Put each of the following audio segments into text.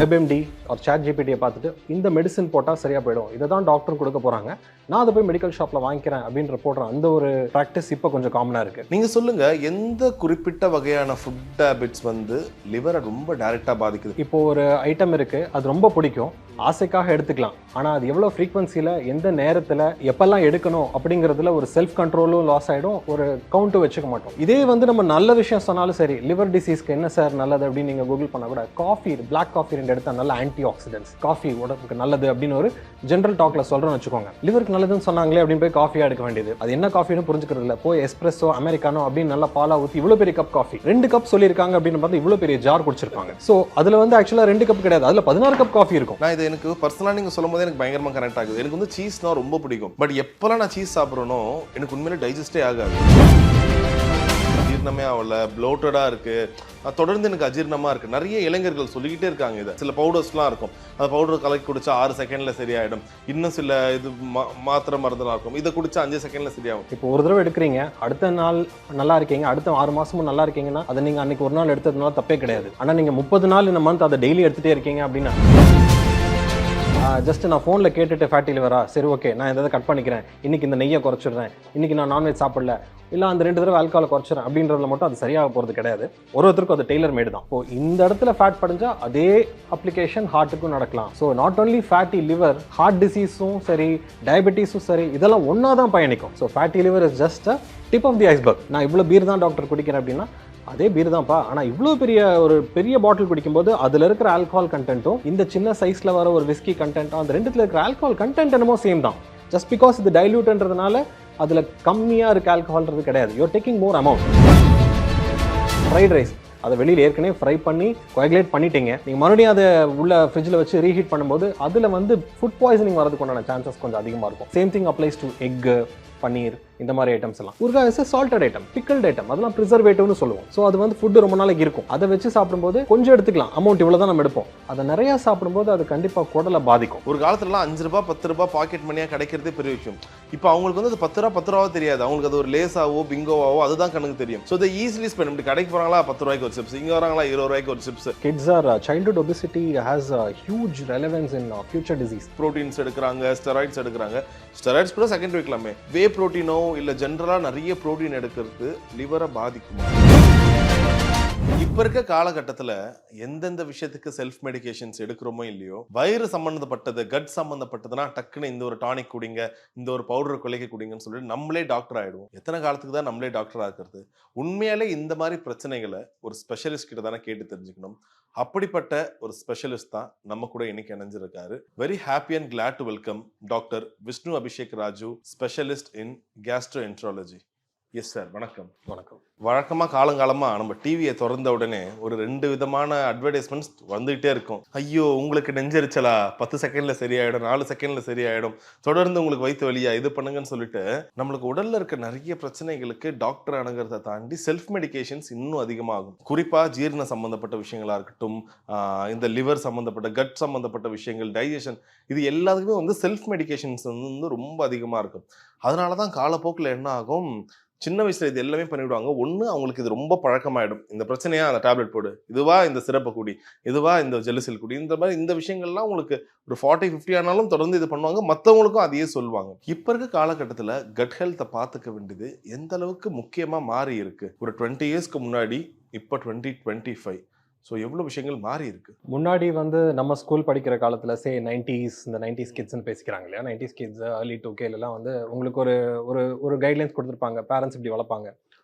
WebMD ஒரு ChatGPT பார்த்துட்டு இந்த மெடிசன் போட்டால் சரியாக போயிடும், இதை தான் டாக்டர் கொடுக்க போகிறாங்க, நான் அதை போய் மெடிக்கல் ஷாப்பில் வாங்கிக்கிறேன் அப்படின்ற போடுற அந்த ஒரு ப்ராக்டிஸ் இப்போ கொஞ்சம் காமனாக இருக்குது. நீங்கள் சொல்லுங்கள், எந்த குறிப்பிட்ட வகையான ஃபுட் ஹேபிட்ஸ் வந்து லிவரை ரொம்ப டைரெக்டாக பாதிக்குது? இப்போது ஒரு ஐட்டம் இருக்குது, அது ரொம்ப பிடிக்கும், ஆசைக்காக எடுத்துக்கலாம், ஆனால் அது எவ்வளோ ஃப்ரீக்வன்சியில் எந்த நேரத்தில் எப்பெல்லாம் எடுக்கணும் அப்படிங்கிறதுல ஒரு செல்ஃப் கண்ட்ரோலும் லாஸ் ஆகிடும், ஒரு கவுண்ட்டும் வச்சுக்க மாட்டோம். இதே வந்து நம்ம நல்ல விஷயம் சொன்னாலும் சரி, லிவர் டிசீஸ்க்கு என்ன சார் நல்லது அப்படின்னு நீங்கள் கூகுள் பண்ணால் கூட காஃபி, பிளாக் காஃபி ரெண்டு எடுத்தால் நல்ல ஆன்டி ஆக்சிடென்ட்ஸ், காஃபி உடம்புக்கு நல்லது அப்படின்னு ஒரு ஜென்ரல் டாக்ல சொல்கிறோன்னு வச்சுக்கோங்க. லிவருக்கு நல்லதுன்னு சொன்னாங்களே அப்படின்னு போய் காஃபியாக எடுக்க வேண்டியது, அது என்ன காஃபின்னு புரிஞ்சுக்கிறது இல்லை. போய் எஸ்பிரஸோ அமெரிக்கானோ அப்படின்னு நல்லா பாலா ஊற்றி இவ்வளோ பெரிய கப் காஃபி 2 கப் சொல்லியிருக்காங்க அப்படின்னு பார்த்து இவ்வளோ பெரிய ஜார் குடிச்சிருப்பாங்க. ஸோ அதில் வந்து ஆக்சுவலாக 2 கப் கிடையாது, அதில் 16 கப் காஃபி இருக்கும். நான் இது எனக்கு பர்சனலாக நீங்கள் சொல்லும் போது எனக்கு பயங்கரமாக கனெக்ட் ஆகுது. எனக்கு வந்து சீஸ்னால் ரொம்ப பிடிக்கும். பட் எப்போல்லாம் நான் சீஸ் சாப்பிட்றேனோ எனக்கு உண்மையிலே டைஜஸ்டே ஆகாது, அஜீர்ணமே ஆகல, ப்ளோட்டடாக இருக்குது, தொடர்ந்து எனக்கு அஜீர்ணமாக இருக்குது. நிறைய இளைஞர்கள் சொல்லிக்கிட்டே இருக்காங்க. இதை சில பவுடர்ஸ்லாம் இருக்கும், அந்த பவுடர் கலக்கி குடிச்சா 6 செகண்டில் சரியாயிடும். இன்னும் சில இது மாத்திரை மருந்தெல்லாம் இருக்கும், இதை குடிச்சா 5 செகண்டில் சரியாகும். இப்போ ஒரு தடவை எடுக்கிறீங்க, அடுத்த நாள் நல்லா இருக்கீங்க, அடுத்த 6 மாசமும் நல்லா இருக்கீங்கன்னா அதை நீங்கள் அன்னைக்கு ஒரு நாள் எடுத்ததுனால தப்பே கிடையாது. ஆனால் நீங்கள் 30 நாள் இந்த மந்த் அதை டெய்லி எடுத்துகிட்டே இருக்கீங்க அப்படின்னா, ஜஸ்ட் நான் ஃபோனில் கேட்டுட்டு ஃபேட்டி லிவரா, சரி ஓகே நான் எதாவது கட் பண்ணிக்கிறேன், இன்றைக்கி இந்த நெய்யை குறைச்சிடுறேன், இன்றைக்கி நான் நான்வெஜ் சாப்பிடல, இல்லை அந்த 2 தடவை ஆல்கஹாலை குறைச்சிடுறேன் அப்படின்றதுல மட்டும் அது சரியாக போகிறது கிடையாது. ஒருத்தருக்கும் அது டெய்லர் மேடு தான். இப்போ இந்த இடத்துல ஃபேட் படிஞ்சால் அதே அப்ளிகேஷன் ஹார்ட்டுக்கும் நடக்கலாம். So not only fatty liver, heart டிசீஸும் சரி, டயபெட்டிஸும் சரி, இதெல்லாம் ஒன்றா தான் பயணிக்கும். So fatty liver is just a tip of the iceberg. நான் இவ்வளோ பீர் தான் டாக்டர் குடிக்கிறேன் அப்படின்னா அதே பீர் தான்ப்பா, ஆனால் இவ்வளோ பெரிய பாட்டில் குடிக்கும்போது அதில் இருக்கிற ஆல்கஹால் கண்டென்ட்டும் இந்த சின்ன சைஸில் வர ஒரு விஸ்கி கண்டென்ட்டும் அந்த ரெண்டுத்தில் இருக்கிற ஆல்கஹால் கண்டென்ட் என்னமோ சேம் தான். ஜஸ்ட் பிகாஸ் இது டைல்யூட்ன்றதுனால அதில் கம்மியாக இருக்க ஆல்கஹால்ன்றது கிடையாது. You are taking more amount. Fried rice அதை வெளியில் ஏற்கனவே ஃப்ரை பண்ணி கோஆகுலேட் பண்ணிட்டீங்க, நீங்கள் மறுபடியும் அதை உள்ள ஃப்ரிட்ஜில் வச்சு ரீஹீட் பண்ணும்போது அதில் வந்து ஃபுட் பாய்சனிங் வரதுக்குண்டான சான்சஸ் கொஞ்சம் அதிகமாக இருக்கும். Same thing applies to egg, paneer, இந்த மாதிரி ஐட்டம்ஸ் எல்லாம். ஊறுகாய் is salted item, pickled item, அதெல்லாம் ப்ரிசர்வேட்டிவ்னு சொல்லுவோம். ஸோ அது வந்து ஃபுட்டு ரொம்ப நாளைக்கு இருக்கும். அதை வச்சு சாப்பிடும்போது கொஞ்சம் எடுத்துக்கலாம், அமௌண்ட் இவ்வளோ தான் நம்ம எடுப்போம். அதை நிறையா சாப்பிடும்போது அது கண்டிப்பாக குடலை பாதிக்கும். ஒரு காலத்துலலாம் 5 ரூபா 10 ரூபா பாக்கெட் மணியாக கிடைக்கிறதே பெரிய விஷயம். இப்போ அவங்களுக்கு வந்து அது 10 ரூபா தெரியாது, அவங்களுக்கு அது ஒரு லேஸாவோ பிங்கோவாவோ அதுதான் கணக்கு தெரியும். So they easily spend. இப்படி கடைக்கு போகிறாங்களா 10 ரூபாய்க்கு ஒரு சிப்ஸ், இங்கே வராங்களா 20 ரூபாய்க்கு ஒரு chips. Kids are childhood obesity has a huge relevance in future disease. Proteins எடுக்கிறாங்க, ஸ்டெராய்ட்ஸ் எடுக்கிறாங்க. ஸ்டெராய்ட்ஸ் கூட செகண்ட் வைக்கலாமே. வே ப்ரோட்டீனோ இல்லை ஜென்ரலாக நிறைய ப்ரோட்டீன் எடுக்கிறது லிவரை பாதிக்கும். இப்போ இருக்க காலகட்டத்தில் எந்தெந்த விஷயத்துக்கு செல்ஃப் மெடிகேஷன்ஸ் எடுக்கிறோமோ இல்லையோ, வயிறு சம்மந்தப்பட்டது, கட் சம்மந்தப்பட்டதுன்னா டக்குன்னு இந்த ஒரு டானிக் குடிங்க, இந்த ஒரு பவுடர் கொலைக்க குடிங்கன்னு சொல்லிட்டு நம்மளே டாக்டர் ஆகிடுவோம். எத்தனை காலத்துக்கு தான் நம்மளே டாக்டர் ஆகிறது? உண்மையாலே இந்த மாதிரி பிரச்சனைகளை ஒரு ஸ்பெஷலிஸ்ட் கிட்ட தானே கேட்டு தெரிஞ்சுக்கணும். அப்படிப்பட்ட ஒரு ஸ்பெஷலிஸ்ட் தான் நம்ம கூட இன்னைக்கு இணைஞ்சிருக்காரு. Very happy and glad to welcome doctor Vishnu Abhishek Raju, specialist in gastroenterology. Yes sir, வணக்கம். வணக்கம். வழக்கமாக காலங்காலமாக நம்ம டிவியை திறந்த உடனே ஒரு 2 விதமான அட்வர்டைஸ்மெண்ட்ஸ் வந்துகிட்டே இருக்கும். ஐயோ உங்களுக்கு நெஞ்சரிச்சலா, 10 செகண்டில் சரியாயிடும், 4 செகண்டில் சரியாயிடும், தொடர்ந்து உங்களுக்கு வயிற்று வலியா, இது பண்ணுங்கன்னு சொல்லிட்டு நம்மளுக்கு உடலில் இருக்க நிறைய பிரச்சனைகளுக்கு டாக்டர் அணுகிறத தாண்டி செல்ஃப் மெடிகேஷன்ஸ் இன்னும் அதிகமாகும். குறிப்பாக ஜீரண சம்மந்தப்பட்ட விஷயங்களாக இருக்கட்டும், இந்த லிவர் சம்மந்தப்பட்ட, கட் சம்மந்தப்பட்ட விஷயங்கள், டைஜஷன், இது எல்லாத்துக்குமே வந்து செல்ஃப் மெடிகேஷன்ஸ் வந்து ரொம்ப அதிகமாக இருக்கும். அதனால தான் காலப்போக்கில் என்ன ஆகும், சின்ன வயசுல இது எல்லாமே பண்ணிவிடுவாங்க. ஒன்று அவங்களுக்கு இது ரொம்ப பழக்கமாயிடும். இந்த பிரச்சனையா அந்த டேப்லெட் போடு, இதுவா இந்த சிறப்பை குடி, இதுவா இந்த ஜெலுசில் குடி, இந்த மாதிரி இந்த விஷயங்கள்லாம் உங்களுக்கு ஒரு 40-50 ஆனாலும் தொடர்ந்து இது பண்ணுவாங்க. மற்றவங்களுக்கும் அதையே சொல்லுவாங்க. இப்போ இருக்க காலகட்டத்தில் கட் ஹெல்த்தை பார்த்துக்க வேண்டியது எந்த அளவுக்கு முக்கியமாக மாறி இருக்கு? ஒரு 20 இயர்ஸ்க்கு முன்னாடி, இப்போ 2025, ஸோ எவ்வளோ விஷயங்கள் மாறி இருக்கு. முன்னாடி வந்து நம்ம ஸ்கூல் படிக்கிற காலத்தில் இந்த 90s கிட்ஸ்ன்னு பேசிக்கிறாங்க இல்லையா, 90s கிட்ஸ் early 2Kலாம் வந்து உங்களுக்கு ஒரு கைட்லைன்ஸ் கொடுத்துருப்பாங்க. பேரண்ட்ஸ் இப்படி வளர்ப்பாங்க,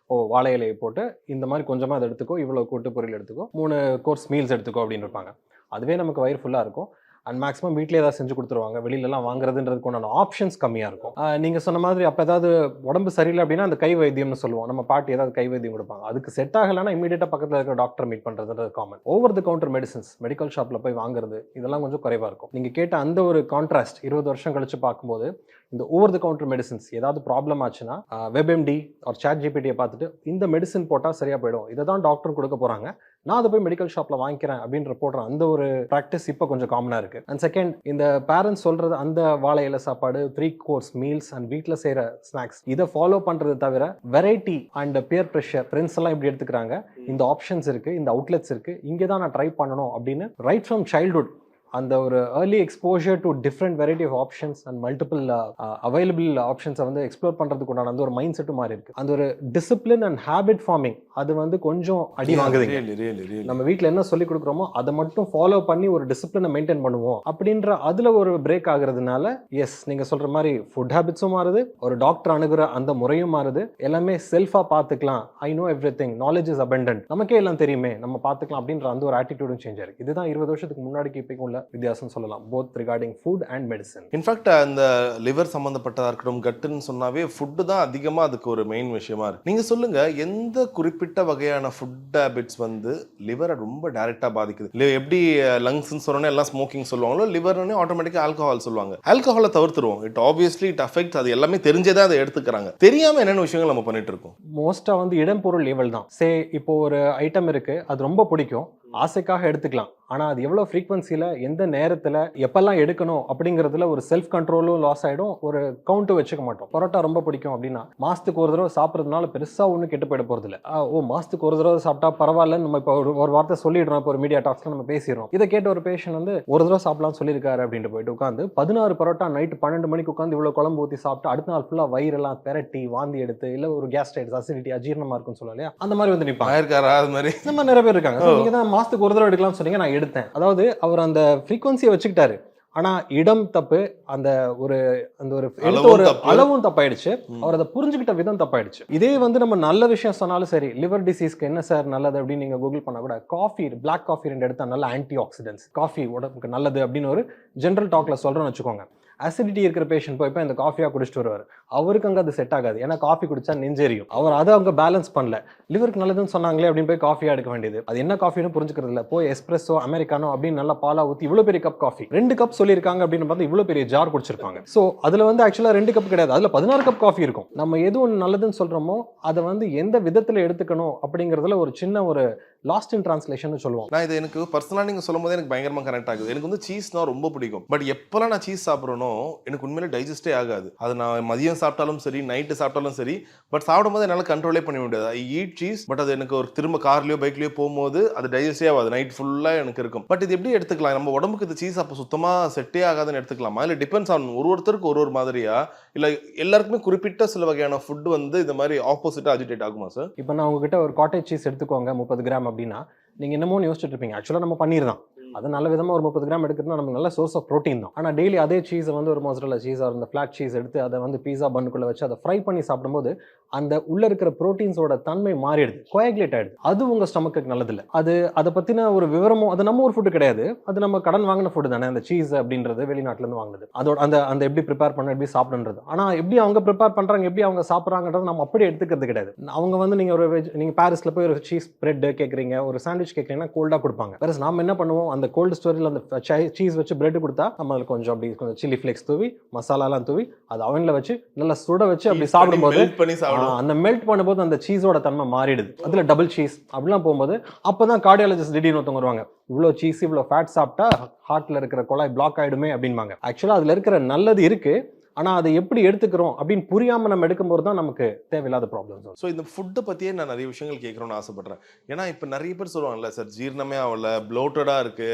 வாழை இலையை போட்டு இந்த மாதிரி கொஞ்சமாக அதை எடுத்துக்கோ, இவ்வளோ கூட்டு பொரியல் எடுத்துக்கோ, 3 கோர்ஸ் மீல்ஸ் எடுத்துக்கோ அப்படின்னு இருப்பாங்க. அதுவே நமக்கு வயிறு ஃபுல்லாக இருக்கும். அண்ட் மேக்ஸிமம் வீட்டிலே ஏதாவது செஞ்சு கொடுத்துருவாங்க. வெளியிலலாம் வாங்குறதுன்றதுக்கு உண்டான ஆப்ஷன்ஸ் கம்மியாக இருக்கும். நீங்கள் சொன்ன மாதிரி அப்போ ஏதாவது உடம்பு சரியில்லை அப்படின்னா அந்த கை வைத்தியம்னு சொல்லுவோம். நம்ம பாட்டி ஏதாவது கை வைத்தியம் கொடுப்பாங்க. அதுக்கு செட் ஆகலைன்னா இமீடியட்டாக பக்கத்தில் இருக்கிற டாக்டர் மீட் பண்ணுறதுன்றது common. Over the counter medicines medical ஷாப்பில் போய் வாங்குறது இதெல்லாம் கொஞ்சம் குறைவாக இருக்கும். நீங்கள் கேட்ட அந்த ஒரு கான்ட்ராஸ்ட் 20 வருஷம் கழிச்சு பார்க்கும்போது இந்த ஓவர் தி கவுண்டர் மெடிசன்ஸ் ஏதாவது ப்ராப்ளம் ஆச்சுன்னா WebMD ஒரு ChatGPT பார்த்துட்டு இந்த மெடிசன் போட்டால் சரியாக போயிடும், இதை தான் டாக்டர் கொடுக்க போகிறாங்க, நான் அதை போய் மெடிக்கல் ஷாப்ல வாங்கிக்கிறேன் அப்படின்ற போடுற அந்த ஒரு ப்ராக்டிஸ் இப்போ கொஞ்சம் காமனா இருக்கு. அண்ட் செகண்ட், இந்த பேரண்ட்ஸ் சொல்றது அந்த வாழை இலை சாப்பாடு, 3 கோர்ஸ் மீல்ஸ் அண்ட் வீட்ல செய்யற ஸ்நாக்ஸ், இதை ஃபாலோ பண்றது தவிர variety and peer pressure, friends எல்லாம் இப்படி எடுத்துக்கிறாங்க, இந்த ஆப்ஷன்ஸ் இருக்கு, இந்த அவுட்லெட்ஸ் இருக்கு, இங்கே தான் நான் ட்ரை பண்ணணும் அப்படின்னு ரைட் ஃப்ரம் சைல்ட்ஹுட் அந்த ஒரு early exposure to different variety of options and multiple available ஆப்ஷன்ஸை வந்து எக்ஸ்ப்ளோர் பண்ணுறதுக்கு உண்டான அந்த ஒரு மைண்ட் செட்டு மாறி இருக்கு. அந்த ஒரு டிசிப்ளின் அண்ட் ஹேபிட் ஃபார்மிங் அது வந்து கொஞ்சம் அடி வாங்குதுங்க. நம்ம வீட்டில் என்ன சொல்லி கொடுக்குறோமோ அதை மட்டும் ஃபாலோ பண்ணி ஒரு டிசிப்ளினை மெயின்டைன் பண்ணுவோம் அப்படின்ற அதில் ஒரு பிரேக் ஆகுறதுனால, எஸ் நீங்கள் சொல்கிற மாதிரி ஃபுட் ஹேபிட்ஸும் மாறுது, ஒரு டாக்டர் அணுகிற அந்த முறையும் மாறுது, எல்லாமே செல்ஃபாக பார்த்துக்கலாம், I know every thing, knowledge is abundant, நமக்கே எல்லாம் தெரியுமே, நம்ம பார்த்துக்கலாம் அப்படின்ற அந்த ஒரு ஆட்டிடியூடும் சேஞ்ச் ஆயிருக்கு. இதுதான் 20 வருஷத்துக்கு முன்னாடிக்கு இப்போ உள்ள வித்தியாசம் சொல்லலாம், both regarding food and medicine. In fact அந்த லிவர் சம்பந்தப்பட்டதா இருக்கட்டும், கட்டுன்னு சொன்னாவே ஃபுட்டு தான் அதிகமாக அதுக்கு ஒரு மெயின் விஷயமா இருக்கு. நீங்க சொல்லுங்க, எந்த குறிப்பிட்ட வகையான ஃபுட் ஹேபிட்ஸ் வந்து லிவரை ரொம்ப டைரக்டா பாதிக்குது? எப்படி லங்ஸ்ன்னு சொன்னோன்னே எல்லாம் ஸ்மோக்கிங் சொல்லுவாங்களோ, லிவர்னே ஆட்டோமேட்டிக்காக ஆல்கஹால் சொல்லுவாங்க. ஆல்கஹாலை தவிர்த்துருவோம், இட் ஆப்வியஸ்லி இட் அஃபெக்ட்ஸ், அது எல்லாமே தெரிஞ்சதே அதை எடுத்துக்கிறாங்க. தெரியாம என்னென்ன விஷயங்கள் நம்ம பண்ணிட்டு இருக்கோம்? மோஸ்டா வந்து இடம் பொருள் லெவல் தான். சே இப்போ ஒரு ஐட்டம் இருக்கு, அது ரொம்ப பிடிக்கும், ஆசைக்காக எடுத்துக்கலாம், ஆனா அது எவ்வளவு ஃப்ரீக்வன்சில, எந்த நேரத்துல, எப்பெல்லாம் எடுக்கணும் அப்படிங்கிறதுல ஒரு செல்ஃப் கண்ட்ரோலும் லாஸ் ஆயிடும், ஒரு கவுண்ட் வச்சுக்க மாட்டோம். பரோட்டா ரொம்ப பிடிக்கும் அப்படின்னா மாசத்துக்கு ஒரு தடவை சாப்பிட்றதுனால பெருசா ஒன்றும் கெட்டு போயிட போறது இல்லை. மாசத்துக்கு ஒரு தடவை சாப்பிட்டா பரவாயில்லன்னு நம்ம இப்போ ஒரு வார்த்தை சொல்லிடுறோம், இப்போ ஒரு மீடியா டாக்ஸ்ல நம்ம பேசிடுறோம். இதை கேட்ட ஒரு பேஷண்ட் வந்து ஒரு தடவை சாப்பிடலாம்னு சொல்லியிருக்காரு அப்படின்ட்டு போயிட்டு உட்காந்து 16 பரோட்டா நைட் 12 மணிக்கு உட்காந்து இவ்வளவு குழம்பு ஊற்றி சாப்பிட்டு அடுத்த நாள் ஃபுல்லா வயிறெல்லாம் பெரட்டி வாந்தி எடுத்து, இல்ல ஒரு கேஸ்ட்ரைட்டிஸ், அசிடிட்டி, அஜீரணமா இருக்குன்னு சொல்லலாம் இல்லையா, அந்த மாதிரி வந்து நிப்பாங்க. அது மாதிரி நம்ம நிறைய பேர் இருக்காங்க. நீங்க தான் மாசத்துக்கு ஒரு தடவை எடுக்கலாம்னு சொன்னீங்க, நான் எடுத்தேன். அதாவது அவர் அந்த ஃப்ரீக்வன்சியை வச்சுக்கிட்டாரு, ஆனா இடம் தப்பு, அந்த ஒரு எடுத்த ஒரு அளவும் தப்பாயிடுச்சு, அவர் அதை புரிஞ்சுக்கிட்ட விதம் தப்பாயிடுச்சு. இதே வந்து நம்ம நல்ல விஷயம் சொன்னாலும் சரி, லிவர் டிசீஸ்க்கு என்ன சார் நல்லது அப்படின்னு நீங்க கூகுள் பண்ணா கூட, காஃபி, பிளாக் காஃபி 2 எடுத்தா நல்ல ஆன்டி ஆக்சிடென்ட்ஸ், காஃபி உடம்புக்கு நல்லது அப்படின்னு ஒரு ஜென்ரல் டாக்ல சொல்றோம்னு வச்சுக்கோங்க. அசிடிட்டி இருக்கிற பேஷண்ட் போய் இந்த காஃபியா குடிச்சிட்டு வருவார், அவருக்கு அங்கே அது செட் ஆகாது, ஏன்னா காஃபி குடிச்சா நெஞ்செரியும், அவர் அதை அவங்க பேலன்ஸ் பண்ணல, லிவருக்கு நல்லதுன்னு சொன்னாங்களே அப்படின்னு போய் காஃபியா எடுக்க வேண்டியது, அது என்ன காஃபின்னு புரிஞ்சுக்கிறது இல்லை, போய் எஸ்பிரஸோ அமெரிக்கானோ அப்படின்னு நல்லா பாலா ஊற்றி இவ்வளோ பெரிய கப் காஃபி, 2 கப் சொல்லியிருக்காங்க அப்படின்னு பார்த்தா இவ்வளோ பெரிய ஜார் குடிச்சிருப்பாங்க. ஸோ அதில் வந்து ஆக்சுவலாக 2 கப் கிடையாது, அதில் 16 கப் காஃபி இருக்கும். நம்ம எது ஒன்று நல்லதுன்னு சொல்கிறோமோ அதை வந்து எந்த விதத்தில் எடுத்துக்கணும் அப்படிங்கிறதுல ஒரு சின்ன ஒரு லாஸ்ட் இன் டிரான்ஸ்லேஷன் சொல்லுவோம். நான் இது எனக்கு பர்சனலாக நீங்கள் சொல்லும் போது எனக்கு பயங்கரமாக கனெக்ட் ஆகுது. எனக்கு வந்து சீஸ்னா ரொம்ப பிடிக்கும், பட் எப்போல்லாம் நான் சீஸ் சாப்பிட்றேனோ எனக்கு உண்மையிலே டைஜஸ்டே ஆகாது. அது நான் மதியம் சாப்பிட்டாலும் சரி, நைட்டு சாப்பிட்டாலும் சரி, பட் சாப்பிடும்போது என்னால் கண்ட்ரோலே பண்ண முடியாது. ஐ ஈட் சீஸ், பட் அது எனக்கு ஒரு திரும்ப கார்லையோ பைக்லையோ போகும்போது அது டைஜஸ்டே ஆகாது, நைட் ஃபுல்லாக எனக்கு இருக்கும். பட் இது எப்படி எடுத்துக்கலாம்? நம்ம உடம்புக்கு இது சீஸ் அப்போ சுத்தமாக செட்டே ஆகாதுன்னு எடுத்துக்கலாமா? இல்லை டிபெண்ட்ஸ் ஆன் ஒருத்தருக்கு ஒரு மாதிரியா, இல்லை எல்லாருக்குமே குறிப்பிட்ட சில வகையான ஃபுட் வந்து இந்த மாதிரி ஆப்போசிட்டாக அஜிடேட் ஆகுமா சார்? இப்போ நான் உங்ககிட்ட ஒரு காட்டேஜ் சீஸ் எடுத்துக்கோங்க 30 கிராம் அப்படின்னா நீங்க என்னமோ யோசிச்சுட்டு இருப்பீங்க, ஆக்சுவலாக நம்ம பண்ணிருந்தோம், அது நல்ல விதமாக ஒரு 30 கிராம் எடுக்கிறதுனா நமக்கு நல்ல சோர்ஸ் ஆஃப் ப்ரோட்டீன் தான். ஆனால் டெய்லி அதே சீஸை வந்து ஒரு மொசரல்லா சீஸ் அந்த ஃபிளாட் சீஸ் எடுத்து அதை வந்து பீஸா பண்ணுக்குள்ளே வச்சு அதை ஃப்ரை பண்ணி சாப்பிடும்போது அந்த உள்ள இருக்கிற ப்ரோட்டீன்ஸோட தன்மை மாறிடுது, கோயாகுலேட் ஆயிடுது. அது உங்க ஸ்டமக்கு நல்லதில்லை. அதை பத்தின ஒரு விவரமும், அது நம்ம ஒரு ஃபுட்டு கிடையாது, அது நம்ம கடன் வாங்கின ஃபுட்டு தானே. அந்த சீஸ் அப்படின்றது வெளிநாட்டுல இருந்து வாங்கினது, அதோட அந்த எப்படி ப்ரிப்பேர் பண்ண, எப்படி சாப்பிடுன்றது. ஆனா எப்படி அவங்க ப்ரிப்பேர் பண்றாங்க, எப்படி அவங்க சாப்பிட்றாங்கன்றது நம்ம அப்படியே எடுத்துக்கிறது கிடையாது. அவங்க வந்து நீங்க பாரிஸ்ல போய் ஒரு சீஸ் பிரெட் கேட்குறீங்க, ஒரு சாண்ட்விச் கேட்குறீங்கன்னா கோல்டா கொடுப்பாங்க. வேற நாம என்ன பண்ணுவோம், அந்த கோல்டு ஸ்டோரியில் அந்த சீஸ் வச்சு பிரெட் கொடுத்தா நம்ம அதில் கொஞ்சம் சில்லி ஃபிளேக்ஸ் தூவி, மசாலாலாம் தூவி, அது அவன்ல வச்சு நல்லா சுட வச்சு அப்படி சாப்பிடும்போது அந்த மெல்ட் பண்ணும்போது அந்த சீஸோட தன்மை மாறிடுது. அதுல டபுள் சீஸ் அப்படிலாம் போகும்போது அப்பதான் கார்டியாலஜிஸ்ட் திடீர்னு ஒருத்தவங்க வருவாங்க, இவ்வளோ சீஸ் இவ்வளோ ஃபேட் சாப்பிட்டா ஹார்ட்ல இருக்கிற குழாய் பிளாக் ஆயிடுமே அப்படின்பாங்க. ஆக்சுவலா அதுல இருக்கிற நல்லது இருக்கு, ஆனா அதை எப்படி எடுத்துக்கிறோம் அப்படின்னு புரியாம நம்ம எடுக்கும்போது தான் நமக்கு தேவையில்லாத ப்ராப்ளம்ஸ். ஸோ இந்த ஃபுட்டை பற்றியே நான் நிறைய விஷயங்கள் கேட்குறோன்னு ஆசைப்படுறேன். ஏன்னா இப்போ நிறைய பேர் சொல்லுவாங்கல்ல சார், ஜீரணமே ஆகல, ப்ளோட்டடாக இருக்கு,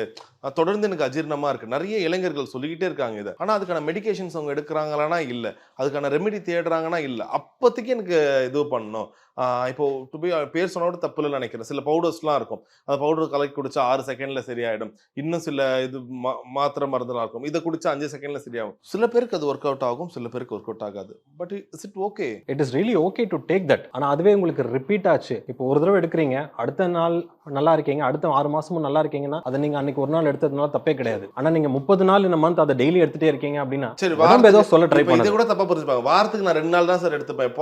தொடர்ந்து எனக்கு அஜீரணமாக இருக்குது, நிறைய இளைஞர்கள் சொல்லிக்கிட்டே இருக்காங்க இதை. ஆனால் அதுக்கான மெடிகேஷன்ஸ் அவங்க எடுக்கிறாங்களானா இல்லை, அதுக்கான ரெமெடி தேடுறாங்கன்னா இல்லை. அப்போதைக்கு எனக்கு இது பண்ணணும். இப்போ பேர் சொன்னோட தப்பு இல்லை நினைக்கிறேன். சில பவுடர்ஸ்லாம் இருக்கும், அந்த பவுடர் கலக்கி குடிச்சா 6 செகண்ட்ல சரியாயிடும். இன்னும் சில இது மாத்திரை மருந்துலாம் இருக்கும், இதை குடிச்சா 5 செகண்ட்ல சரியாகும். சில பேருக்கு அது ஒர்க் அவுட் ஆகும், சில பேருக்கு ஒர்க் அவுட் ஆகாது. But is it okay? It is really okay to take that. ஆனா அதுவே உங்களுக்கு ரிப்பீட் ஆச்சு, இப்போ ஒரு தடவை எடுக்கிறீங்க, அடுத்த நாள் நல்லா இருக்கீங்க, அடுத்த 6 மாசமும் நல்லா இருக்கீங்கன்னா அதை நீங்க அன்னைக்கு ஒரு நாள் எடுத்ததுனால தப்பே கிடையாது. ஆனா நீங்க 30 நாள் இந்த மந்த் அதை டெய்லி எடுத்துட்டே இருக்கீங்க அப்படின்னா சரி, ஏதோ சொல்ல ட்ரை பண்ணி இதை கூட தப்பா புரிஞ்சுப்பாங்க. வாரத்துக்கு நான் 2 நாள் தான் சார் எடுத்துப்பேன்,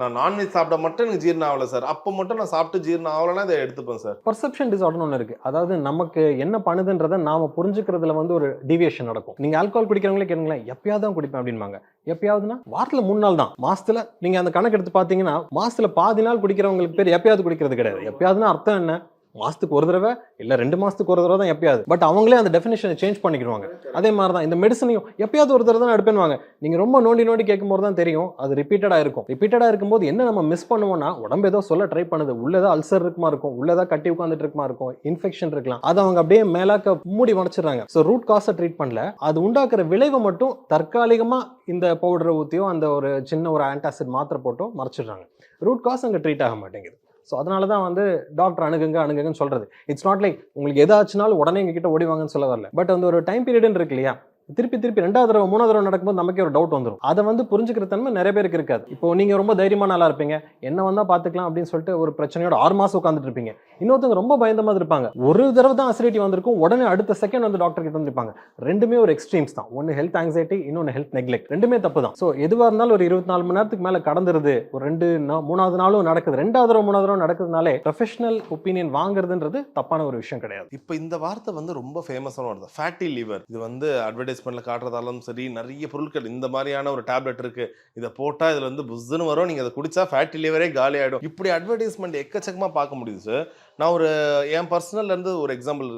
நான் நான்வெஜ் சாப்பிட மட்டும் எனக்கு ஜீரணம் ஆகல சார், அப்போ மட்டும் நான் சாப்பிட்டு ஜீரணம் ஆகலன்னா இதை எடுத்துப்பேன் சார். பர்செப்ஷன் டிசார்டர் ஒன்று இருக்கு, அதாவது நமக்கு என்ன பண்ணுதுன்றதை நாம புரிஞ்சுக்கிறதுல வந்து ஒரு டிவியேஷன் நடக்கும். நீங்க ஆல்கஹால் குடிக்கிறவங்களே கேளுங்களேன், எப்பயாவது தான் குடிப்பேன் அப்படின்பாங்க. எப்பயாவதுன்னா வாரத்துல 3 நாள் தான். மாசத்துல நீங்க அந்த கணக்கு எடுத்து பாத்தீங்கன்னா மாசத்துல பாதி நாள் குடிக்கிறவங்களுக்கு பேர் எப்பயாவது குடிக்கிறது கிடையாது. எப்பயாவதுன்னா அர்த்தம் என்ன, மாதத்துக்கு ஒரு தடவை இல்லை 2 மாதத்துக்கு ஒரு தடவை தான் எப்பயாவது. பட் அவங்களே அந்த டெஃபினேஷனை சேஞ்ச் பண்ணிக்கிடுவாங்க. அதே மாதிரி தான் இந்த மெடிசனையும் எப்பயாவது ஒரு தடவை தான் எடுப்பேன்வாங்க. நீங்கள் ரொம்ப நோண்டி நோண்டி கேட்கும்போது தான் தெரியும் அது ரிப்பீட்டடாக இருக்கும். ரிப்பீட்டடாக இருக்கும்போது என்ன நம்ம மிஸ் பண்ணுவோம்னா, உடம்பு ஏதோ சொல்ல ட்ரை பண்ணுது, உள்ளதா அல்சர் இருக்குமா இருக்கும், உள்ளதா கட்டி உட்காந்துட்டு இருக்குமா இருக்கும், இன்ஃபெக்ஷன் இருக்கலாம், அதை அவங்க அப்படியே மேலாக்க மூடி மறைச்சிடுறாங்க. ஸோ ரூட் காஸை ட்ரீட் பண்ணல, அது உண்டாக்குற விளைவை மட்டும் தற்காலிகமாக இந்த பவுடரை ஊற்றியோ அந்த ஒரு சின்ன ஒரு ஆன்டாசிட் மாத்திரை போட்டோ மறைச்சிடுறாங்க. ரூட் காஸ் அங்கே ட்ரீட் ஆக மாட்டேங்குது. ஸோ அதனால தான் வந்து டாக்டர் அணுகுங்கன்னு சொல்றது. இட்ஸ் நாட் லைக் உங்களுக்கு எதாச்சுனாலும் உடனே எங்ககிட்ட ஓடிவாங்கன்னு சொல்ல வரல. பட் அந்த ஒரு டைம் பீரியட்னு இருக்கு இல்லையா, திருப்பி 2வது தடவை 3வது தடவை நடக்கும்போது நமக்கே ஒரு டவுட் வந்துடும். அதை வந்து புரிஞ்சுக்கிற தன்மை நிறைய பேருக்கு இருக்காது. இப்போ நீங்க ரொம்ப தைரியமான ஆளா இருப்பீங்க, என்ன வந்தா பாத்துக்கலாம் அப்படின்னு சொல்லிட்டு ஒரு பிரச்சனையோட 6 மாசம் உட்காந்துட்டு இருப்பீங்க. இன்னொருத்தவங்க ரொம்ப பயந்த மாதிரி இருப்பாங்க, ஒரு தடவை தான் அசிடிட்டி வந்திருக்கும், உடனே அடுத்த செகண்ட் வந்து டாக்டர் கிட்ட வந்துருப்பாங்க. ரெண்டுமே ஒரு எக்ஸ்ட்ரீம்ஸ் தான். ஒன்னு ஹெல்த் ஆங்ஸைட்டி, இன்னொன்னு ஹெல்த் நெக்லெக்ட். ரெண்டுமே தப்பு தான். ஸோ எதுவாக இருந்தாலும் ஒரு 24 மணி நேரத்துக்கு மேல கடந்துருது, ஒரு 3வது நாளும் நடக்குது, 2வது தடவை 3வது தடவை நடக்குதுனாலே ப்ரொஃபஷனல் ஒப்பீனியன் வாங்குறதுன்றது தப்பான ஒரு விஷயம் கிடையாது. இப்போ இந்த வார்த்தை வந்து ரொம்ப ஃபேமஸான வார்த்தை, ஃபேட்டி லிவர். இது வந்து அட்வர்டைஸ்மெண்ட்ல காட்டுறதாலும் சரி, நிறைய பொருட்கள் இந்த மாதிரியான ஒரு டேப்லெட் இருக்கு, இதை போட்டா இதுல வந்து புஸ்ன்னு வரும், நீங்க அதை குடிச்சா ஃபேட்டி லிவரே காலி ஆயிடும், இப்படி அட்வர்டைஸ்மெண்ட் எக்கச்சக்கமா பார்க்க முடியுது சார். நான் ஒரு என் பர்சனல்ல இருந்து ஒரு எக்ஸாம்பிள்,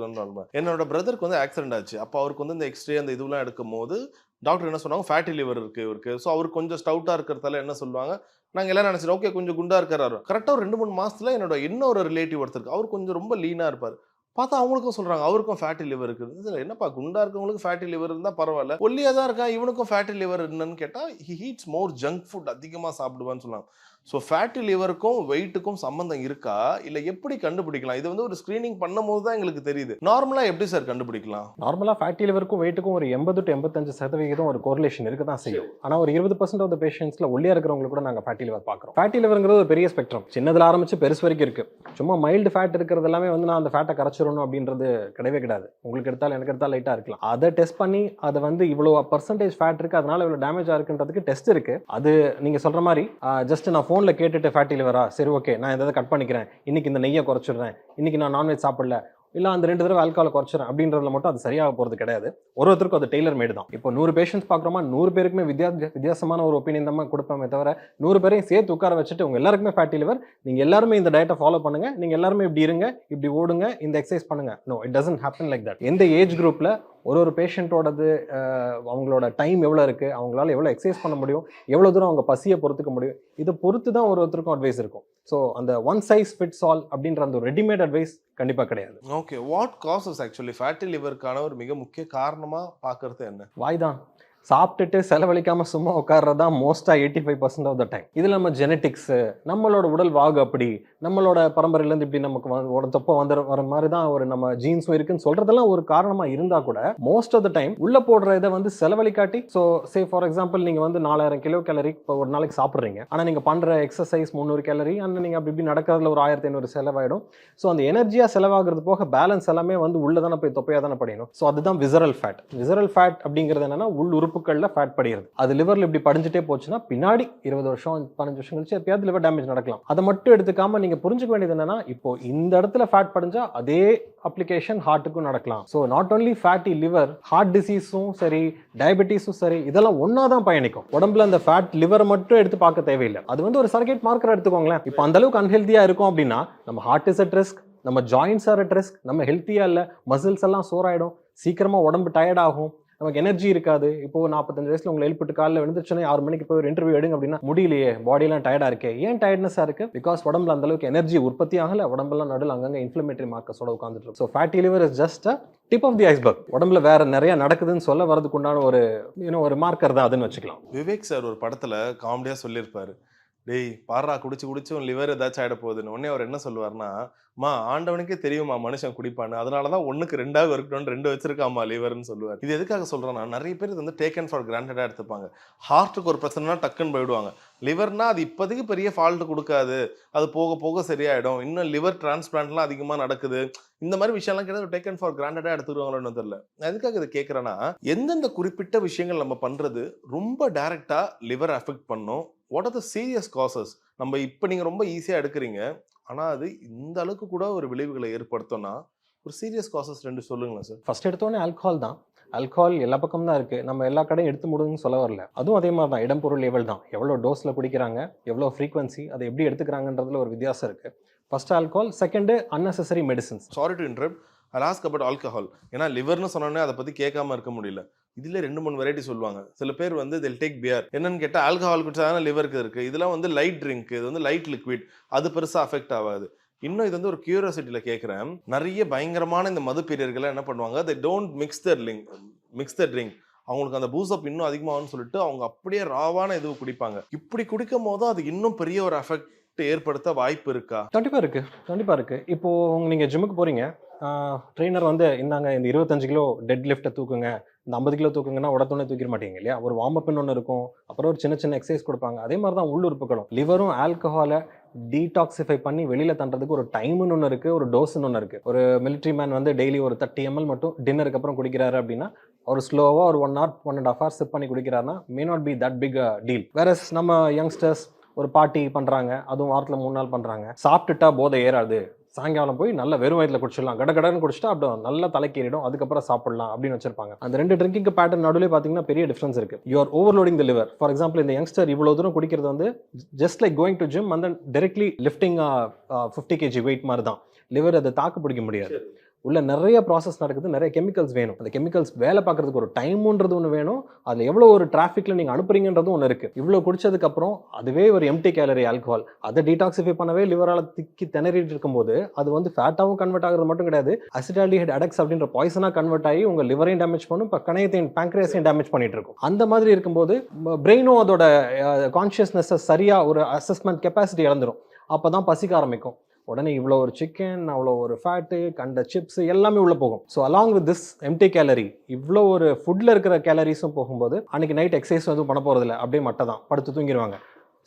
என்னோட பிரதருக்கு வந்து ஆக்சிடென்ட் ஆச்சு. அப்போ அவருக்கு வந்து இந்த எக்ஸ்ரே அந்த இதுலாம் எடுக்கும் போது டாக்டர் என்ன சொன்னாங்க, ஃபேட்டி லிவர் இருக்கு. ஸோ அவருக்கு கொஞ்சம் ஸ்டவுட்டா இருக்கிறதால என்ன சொல்லுவாங்க, நாங்கள் எல்லாம் நினைச்சிட்டோம் ஓகே கொஞ்சம் குண்டா இருக்கிறாரு. கரெக்டாக ஒரு 2-3 மாசத்துல என்னோட இன்னொரு ரிலேட்டிவ் ஒருத்தருக்கு, அவர் கொஞ்சம் ரொம்ப லீனா இருப்பார். பார்த்தா அவங்களுக்கும் சொல்றாங்க அவருக்கும் ஃபேட்டி லிவர் இருக்குது. இதில் என்னப்பா குண்டா இருக்கவங்களுக்கு ஃபேட்டி லிவர் இருந்தால் பரவாயில்ல, ஒல்லியா தான் இருக்கா இவனுக்கும் ஃபேட்டி லிவர் என்னன்னு கேட்டால், ஹி ஹீட்ஸ் மோர் ஜங்க் ஃபுட், அதிகமாக சாப்பிடுவான்னு சொன்னாங்க. ஸோ ஃபேட்டி லிவருக்கும் வெயிட்டுக்கும் சம்பந்தம் இருக்கா, இல்லை எப்படி கண்டுபிடிக்கலாம்? இது வந்து ஒரு ஸ்க்ரீனிங் பண்ணும் போது தான் எங்களுக்கு தெரியுது. நார்மலாக எப்படி சார் கண்டுபிடிக்கலாம்? நார்மலாக ஃபேட்டி லிவருக்கும் வெயிட்டுக்கும் ஒரு 80 to 85% ஒரு கோரிலேஷன் இருக்க தான் செய்யும். ஆனால் ஒரு 20% ஆஃப் த பேஷண்ட்ஸில் ஒல்லியா இருக்கிறவங்களுக்கு கூட நாங்கள் ஃபேட்டி லிவர் பார்க்குறோம். ஃபேட்டி லிவருங்கிறது ஒரு பெரிய ஸ்பெக்ட்ரம், சின்னதில் ஆரம்பிச்சு பெருசு வரைக்கும் இருக்கு. சும்மா மைல்டு ஃபேட் இருக்கிறது எல்லாமே வந்து நான் அந்த ஃபேட்டை கரைச்சிடணும் அப்படின்றது கிடையவே கிடையாது. உங்களுக்கு எடுத்தாலும் எனக்கு எடுத்தாலும் லைட்டாக இருக்கலாம். அதை டெஸ்ட் பண்ணி அதை வந்து இவ்வளோ பர்சன்டேஜ் ஃபேட் இருக்கு, அதனால இவ்வளோ டேமேஜ் இருக்குன்றதுக்கு டெஸ்ட் இருக்கு. அது நீங்க சொல்ற மாதிரி ஜஸ்ட் நான் ஃபோன்ல கேட்டுட்டு ஃபேட்டி லிவரா, சரி ஓகே நான் இதை கட் பண்ணிக்கிறேன், இன்னைக்கு இந்த நெய்யை குறைச்சிடுறேன், இன்னைக்கு நான் நான்வெஜ் சாப்பிடல, இல்லை அந்த 2 தடவை ஆல்கஹாலை குறைச்சிடும் அப்படின்றதுல மட்டும் அது சரியாக போகிறது கிடையாது. ஒருத்தருக்கும் அது டெய்லர் மேடு தான். இப்போ 100 பேஷண்ட்ஸ் பார்க்குறோமா, 100 பேருக்குமே வித்தியாசமான ஒரு ஒப்பீனியன் தான் கொடுப்போமே தவிர 100 பேரையும் சேர்த்து உட்கார வச்சுட்டு உங்க எல்லாருக்குமே ஃபேட்டி லிவர், நீங்க எல்லாருமே இந்த டயட்டை ஃபாலோ பண்ணுங்க, நீங்க எல்லாருமே இப்படி இருங்க, இப்படி ஓடுங்க, இந்த எக்ஸசைஸ் பண்ணுங்க, no it doesn't happen like that. எந்த ஏஜ் குரூப்ல ஒரு பேஷண்ட்டோடது அவங்களோட டைம் எவ்வளோ இருக்குது, அவங்களால எவ்வளோ எக்ஸசைஸ் பண்ண முடியும், எவ்வளோ தூரம் அவங்க பசியை பொறுத்துக்க முடியும், இதை பொறுத்து தான் ஒருத்தருக்கும் அட்வைஸ் இருக்கும். ஸோ அந்த ஒன் சைஸ் ஃபிட்ஸ் ஆல் அப்படின்ற அந்த ஒரு ரெடிமேட் அட்வைஸ் கண்டிப்பாக கிடையாது. Okay, what causes actually fatty லிவருக்கான ஒரு மிக முக்கிய காரணமாக பார்க்கறது என்ன? வாய் தான். சாப்பிட்டுட்டு செலவழிக்காம சும்மா உட்கார்றதா மோஸ்டா 85% ஆஃப் த டைம். இதுல நம்ம ஜெனட்டிக்ஸ், நம்மளோட உடல் வாகு, அப்படி நம்மளோட பரம்பரையிலேருந்து இப்படி நமக்கு தொப்ப வர மாதிரி தான் ஒரு நம்ம ஜீன்ஸும் இருக்குன்னு சொல்றதெல்லாம் ஒரு காரணமா இருந்தா கூட மோஸ்ட் ஆஃப் த டைம் உள்ள போடுற இதை வந்து செலவழிக்காட்டி. ஸோ சே ஃபார் எக்ஸாம்பிள் நீங்க வந்து 4000 கிலோ கேலரி இப்போ ஒரு நாளைக்கு சாப்பிட்றீங்க, ஆனா நீங்க பண்ற எக்ஸசைஸ் 300 கேலரி, அண்ட் நீங்க அப்படி இப்படி நடக்கிறதுல ஒரு 1500 செலவாயிடும். ஸோ அந்த எனர்ஜியா செலவாகிறது போக பேலன்ஸ் எல்லாமே வந்து உள்ளதான போய் தொப்பையா தானே படிக்கணும். ஸோ அதுதான் விசரல் ஃபேட். விசரல் ஃபேட் அப்படிங்கிறது என்னன்னா உள் உறுப்புகள்ல ஃபேட் படிகிறது. அது லிவர்ல இப்படி படிஞ்சுட்டே போச்சுன்னா பின்னாடி 20 வருஷம் 15 வருஷம் கழிச்சு எப்பயாவது லிவர் டேமேஜ் நடக்கலாம். அதை மட்டும் எடுத்துக்காம நீங்க புரிஞ்சுக்க வேண்டியது என்னன்னா, இப்போ இந்த இடத்துல ஃபேட் படிஞ்சா அதே அப்ளிகேஷன் ஹார்ட்டுக்கும் நடக்கலாம். So not only fatty liver, heart டிசீஸும் சரி, டயபெட்டிஸும் சரி, இதெல்லாம் ஒன்னா தான் பயணிக்கும். உடம்புல அந்த ஃபேட் லிவர் மட்டும் எடுத்து பார்க்க தேவையில்லை. அது வந்து ஒரு சர்க்கிட் மார்க்கர் எடுத்துக்கோங்களேன். இப்போ அந்த அளவுக்கு அன்ஹெல்தியா இருக்கும் அப்படின்னா நம்ம ஹார்ட் இஸ் அட் ரிஸ்க், நம்ம ஜாயின்ஸ் ஆர் அட் ரிஸ்க், நம்ம ஹெல்த்தியா இல்லை, மசில்ஸ் எல்லாம் சோராயிடும், சீக்கிரமா உடம்பு டயர்ட் ஆகும், நமக்கு எனர்ஜி இருக்காது. இப்போ 45 வயசுல உங்களை எழுப்பிட்டு காலையில் எழுந்துச்சுன்னா 6 மணிக்கு போய் ஒரு இன்டர்வியூ எடுங்க அப்படின்னா முடியலையே, பாடியெல்லாம் டயர்டா இருக்கு. ஏன் டயர்ட்னஸா இருக்கு? பிகாஸ் உடம்புல அந்த அளவுக்கு எனர்ஜி உற்பத்தி ஆகல, உடம்பெல்லாம் நடுவில் அங்கங்க இன்ஃப்ளமேட்டரி மார்க்கர்ஸோட உட்காந்துட்டு இருக்கு. So fatty liver is just a tip of the iceberg. உடம்புல வேற நிறைய நடக்குதுன்னு சொல்ல வரதுக்கு உண்டான ஒரு மார்க்கர் தான் அதுன்னு வச்சுக்கலாம். விவேக் சார் ஒரு படத்துல காமெடியா சொல்லியிருப்பாரு, டேய் பாரா குடிச்சு உன் லிவர் ஏதாச்சும் ஆயிட போகுதுன்னு. உடனே அவர் என்ன சொல்லுவார்னா, மா ஆண்டவனுக்கே தெரியுமா மனுஷன் குடிப்பான்னு, அதனாலதான் 1க்கு 2ஆக இருக்கணும்னு 2 வச்சிருக்காமா லிவர்னு சொல்லுவார். இது எதுக்காக சொல்றேன்னா, நிறைய பேர் இது வந்து டேக்கன் ஃபார் கிராண்டடா எடுத்துப்பாங்க. ஹார்ட்டுக்கு ஒரு பிரச்சனைனா டக்குன்னு போயிடுவாங்க. லிவர்னா அது இப்போதைக்கு பெரிய ஃபால்ட் கொடுக்காது, அது போக போக சரியாயிடும், இன்னும் லிவர் டிரான்ஸ்பிளான்ட்லாம் அதிகமா நடக்குது, இந்த மாதிரி விஷயம்லாம் கேட்டால் டேக்கன் ஃபார் கிராண்டடா எடுத்துருவாங்களோன்னு தெரியல. நான் எதுக்காக இதை கேட்கறேன்னா, எந்தெந்த குறிப்பிட்ட விஷயங்கள் நம்ம பண்றது ரொம்ப டைரக்டா லிவர் அஃபெக்ட் பண்ணும், what are the serious causes? நம்ம இப்போ நீங்கள் ரொம்ப ஈஸியாக எடுக்கிறீங்க, ஆனால் அது இந்த அளவுக்கு கூட ஒரு விளைவுகளை ஏற்படுத்தோம்னா ஒரு சீரியஸ் காசஸ் 2 சொல்லுங்களேன் சார். ஃபர்ஸ்ட் எடுத்தோடனே ஆல்கஹால் தான். ஆல்கஹால் எல்லா பக்கம் தான் இருக்கு, நம்ம எல்லா கடையும் எடுத்து முடியும்னு சொல்ல வரல. அதுவும் அதே மாதிரி தான், இடம் பொருள் லெவல் தான். எவ்வளோ டோஸ்ல குடிக்கிறாங்க, எவ்வளோ ஃப்ரீக்வன்சி, அதை எப்படி எடுத்துக்கிறாங்கன்றதுல ஒரு வித்தியாசம் இருக்கு. First alcohol, second unnecessary medicines. Sorry to interrupt, I ask about alcohol. ஏன்னா லிவர்னு சொன்னோன்னே அதை பற்றி கேட்காம இருக்க முடியல. இதுல 2-3 வெரைட்டி சொல்லுவாங்க. சில பேர் வந்து they'll take beer. என்னன்னு கேட்டா ஆல்கஹால் குடிச்சா தானே லிவருக்கு இருக்கு. இதெல்லாம் வந்து லைட் ட்ரிங்க், இது வந்து லைட் லிக்விட், அது பெருசா அஃபெக்ட் ஆகாது. இன்னும் இது வந்து ஒரு கியூரியாசிட்டியில கேட்குறேன். நிறைய பயங்கரமான இந்த மது பிரியர்கள் என்ன பண்ணுவாங்க, they don't mix the drink. அவங்களுக்கு அந்த பூஸ்அப் இன்னும் அதிகமாகும்னு சொல்லிட்டு அவங்க அப்படியே ராவான இது குடிப்பாங்க. இப்படி குடிக்கும் போது அது இன்னும் பெரிய ஒரு அஃபெக்ட் ஏற்படுத்த வாய்ப்பு இருக்கா? கண்டிப்பா இருக்கு. இப்போ நீங்க ஜிம்முக்கு போறீங்க, ட்ரெயினர் வந்து இந்தாங்க இந்த 25 கிலோ டெட் லிஃப்ட்டை தூக்குங்க, இந்த 50 கிலோ தூக்குங்கன்னா உடனே தூக்கிட மாட்டீங்க இல்லையா? ஒரு வார்ம் அப்னு ஒன்று இருக்கும், அப்புறம் ஒரு சின்ன சின்ன எக்ஸசைஸ் கொடுப்பாங்க. அதே மாதிரி தான் உள்ளுறுப்புகளும். லிவரும் ஆல்கஹாலை டீடாக்சிஃபை பண்ணி வெளியில தண்டுறதுக்கு ஒரு டைம்னு ஒன்று இருக்கு, ஒரு டோஸ்ன்னு ஒன்று இருக்கு. ஒரு மிலிட்ரி மேன் வந்து டெய்லி ஒரு 30 ml மட்டும் டின்னருக்கு அப்புறம் குடிக்கிறாரு அப்படின்னா, ஒரு ஸ்லோவாக ஒரு 1 hour 1.5 hours சிப் பண்ணி குடிக்கிறாருன்னா may not be that big deal. வேற நம்ம யங்ஸ்டர்ஸ் ஒரு பார்ட்டி பண்றாங்க, அதுவும் வாரத்தில் 3 நாள் பண்றாங்க, சாப்பிட்டுட்டா போதை ஏறாது, சாயங்காலம் போய் நல்ல வெறும் வயிற்றுல குடிச்சிடலாம், கடன்னு குடிச்சிட்டா அப்படி நல்லா தலைக்கேறிடும், அதுக்கப்புறம் சாப்பிடலாம் அப்படின்னு வச்சிருப்பாங்க. அந்த 2 ட்ரிங்கிங் பேட்டர்ன் நடுவில் பார்த்தீங்கன்னா பெரிய டிஃபரன்ஸ் இருக்கு. You are overloading the liver. For example, இந்த யங்ஸ்டர் இவ்வளோ தூரம் குடிக்கிறது வந்து just like going to gym and then directly lifting 50 kg weight மாதிரி தான். லிவர் அதை தாக்கு பிடிக்க முடியாது. உள்ள நிறைய ப்ராசஸ் நடக்குது, நிறைய கெமிக்கல்ஸ் வேணும். அந்த கெமிக்கல்ஸ் வேலை பார்க்கறதுக்கு ஒரு டைம்ன்றது ஒன்று வேணும். அதில் எவ்வளோ ஒரு டிராஃபிக்கில் நீங்கள் அனுப்புறீங்கன்றதும் ஒன்று இருக்குது. இவ்வளோ குடிச்சதுக்கப்புறம் அதுவே ஒரு எம்டி கேலரி ஆல்கஹால், அதை டீடாக்சிஃபை பண்ணவே லிவரால் திக்கி திணறிட்டு இருக்கும்போது அது வந்து ஃபேட்டாகவும் கன்வெர்ட் ஆகிறது மட்டும் கிடையாது, அசிட்டால்டிஹைட் அடெக்ஸ் அப்படின்ற பாய்சனாக கன்வெர்ட் ஆகி உங்கள் லிவரையும் டேமேஜ் பண்ணும், இப்போ கணையத்தையும் பேங்க்ரியாஸையும் டேமேஜ் பண்ணிட்டு இருக்கும். அந்த மாதிரி இருக்கும்போது பிரெயினும் அதோட கான்ஷியஸ்னஸை சரியாக ஒரு அசஸ்மெண்ட் கெப்பாசிட்டி இழந்துடும். அப்போ தான் பசிக்க ஆரம்பிக்கும். உடனே இவ்வளோ ஒரு சிக்கன், அவ்வளோ ஒரு ஃபேட்டு, கண்ட சிப்ஸ் எல்லாமே உள்ளே போகும். So along with this empty calorie, இவ்வளோ ஒரு ஃபுட்டில் இருக்கிற கேலரிஸும் போகும்போது அன்றைக்கி நைட் எக்ஸசைஸ் எதுவும் பண்ண போகிறதில்ல, அப்படியே மட்டை தான் படுத்து தூங்கிடுவாங்க.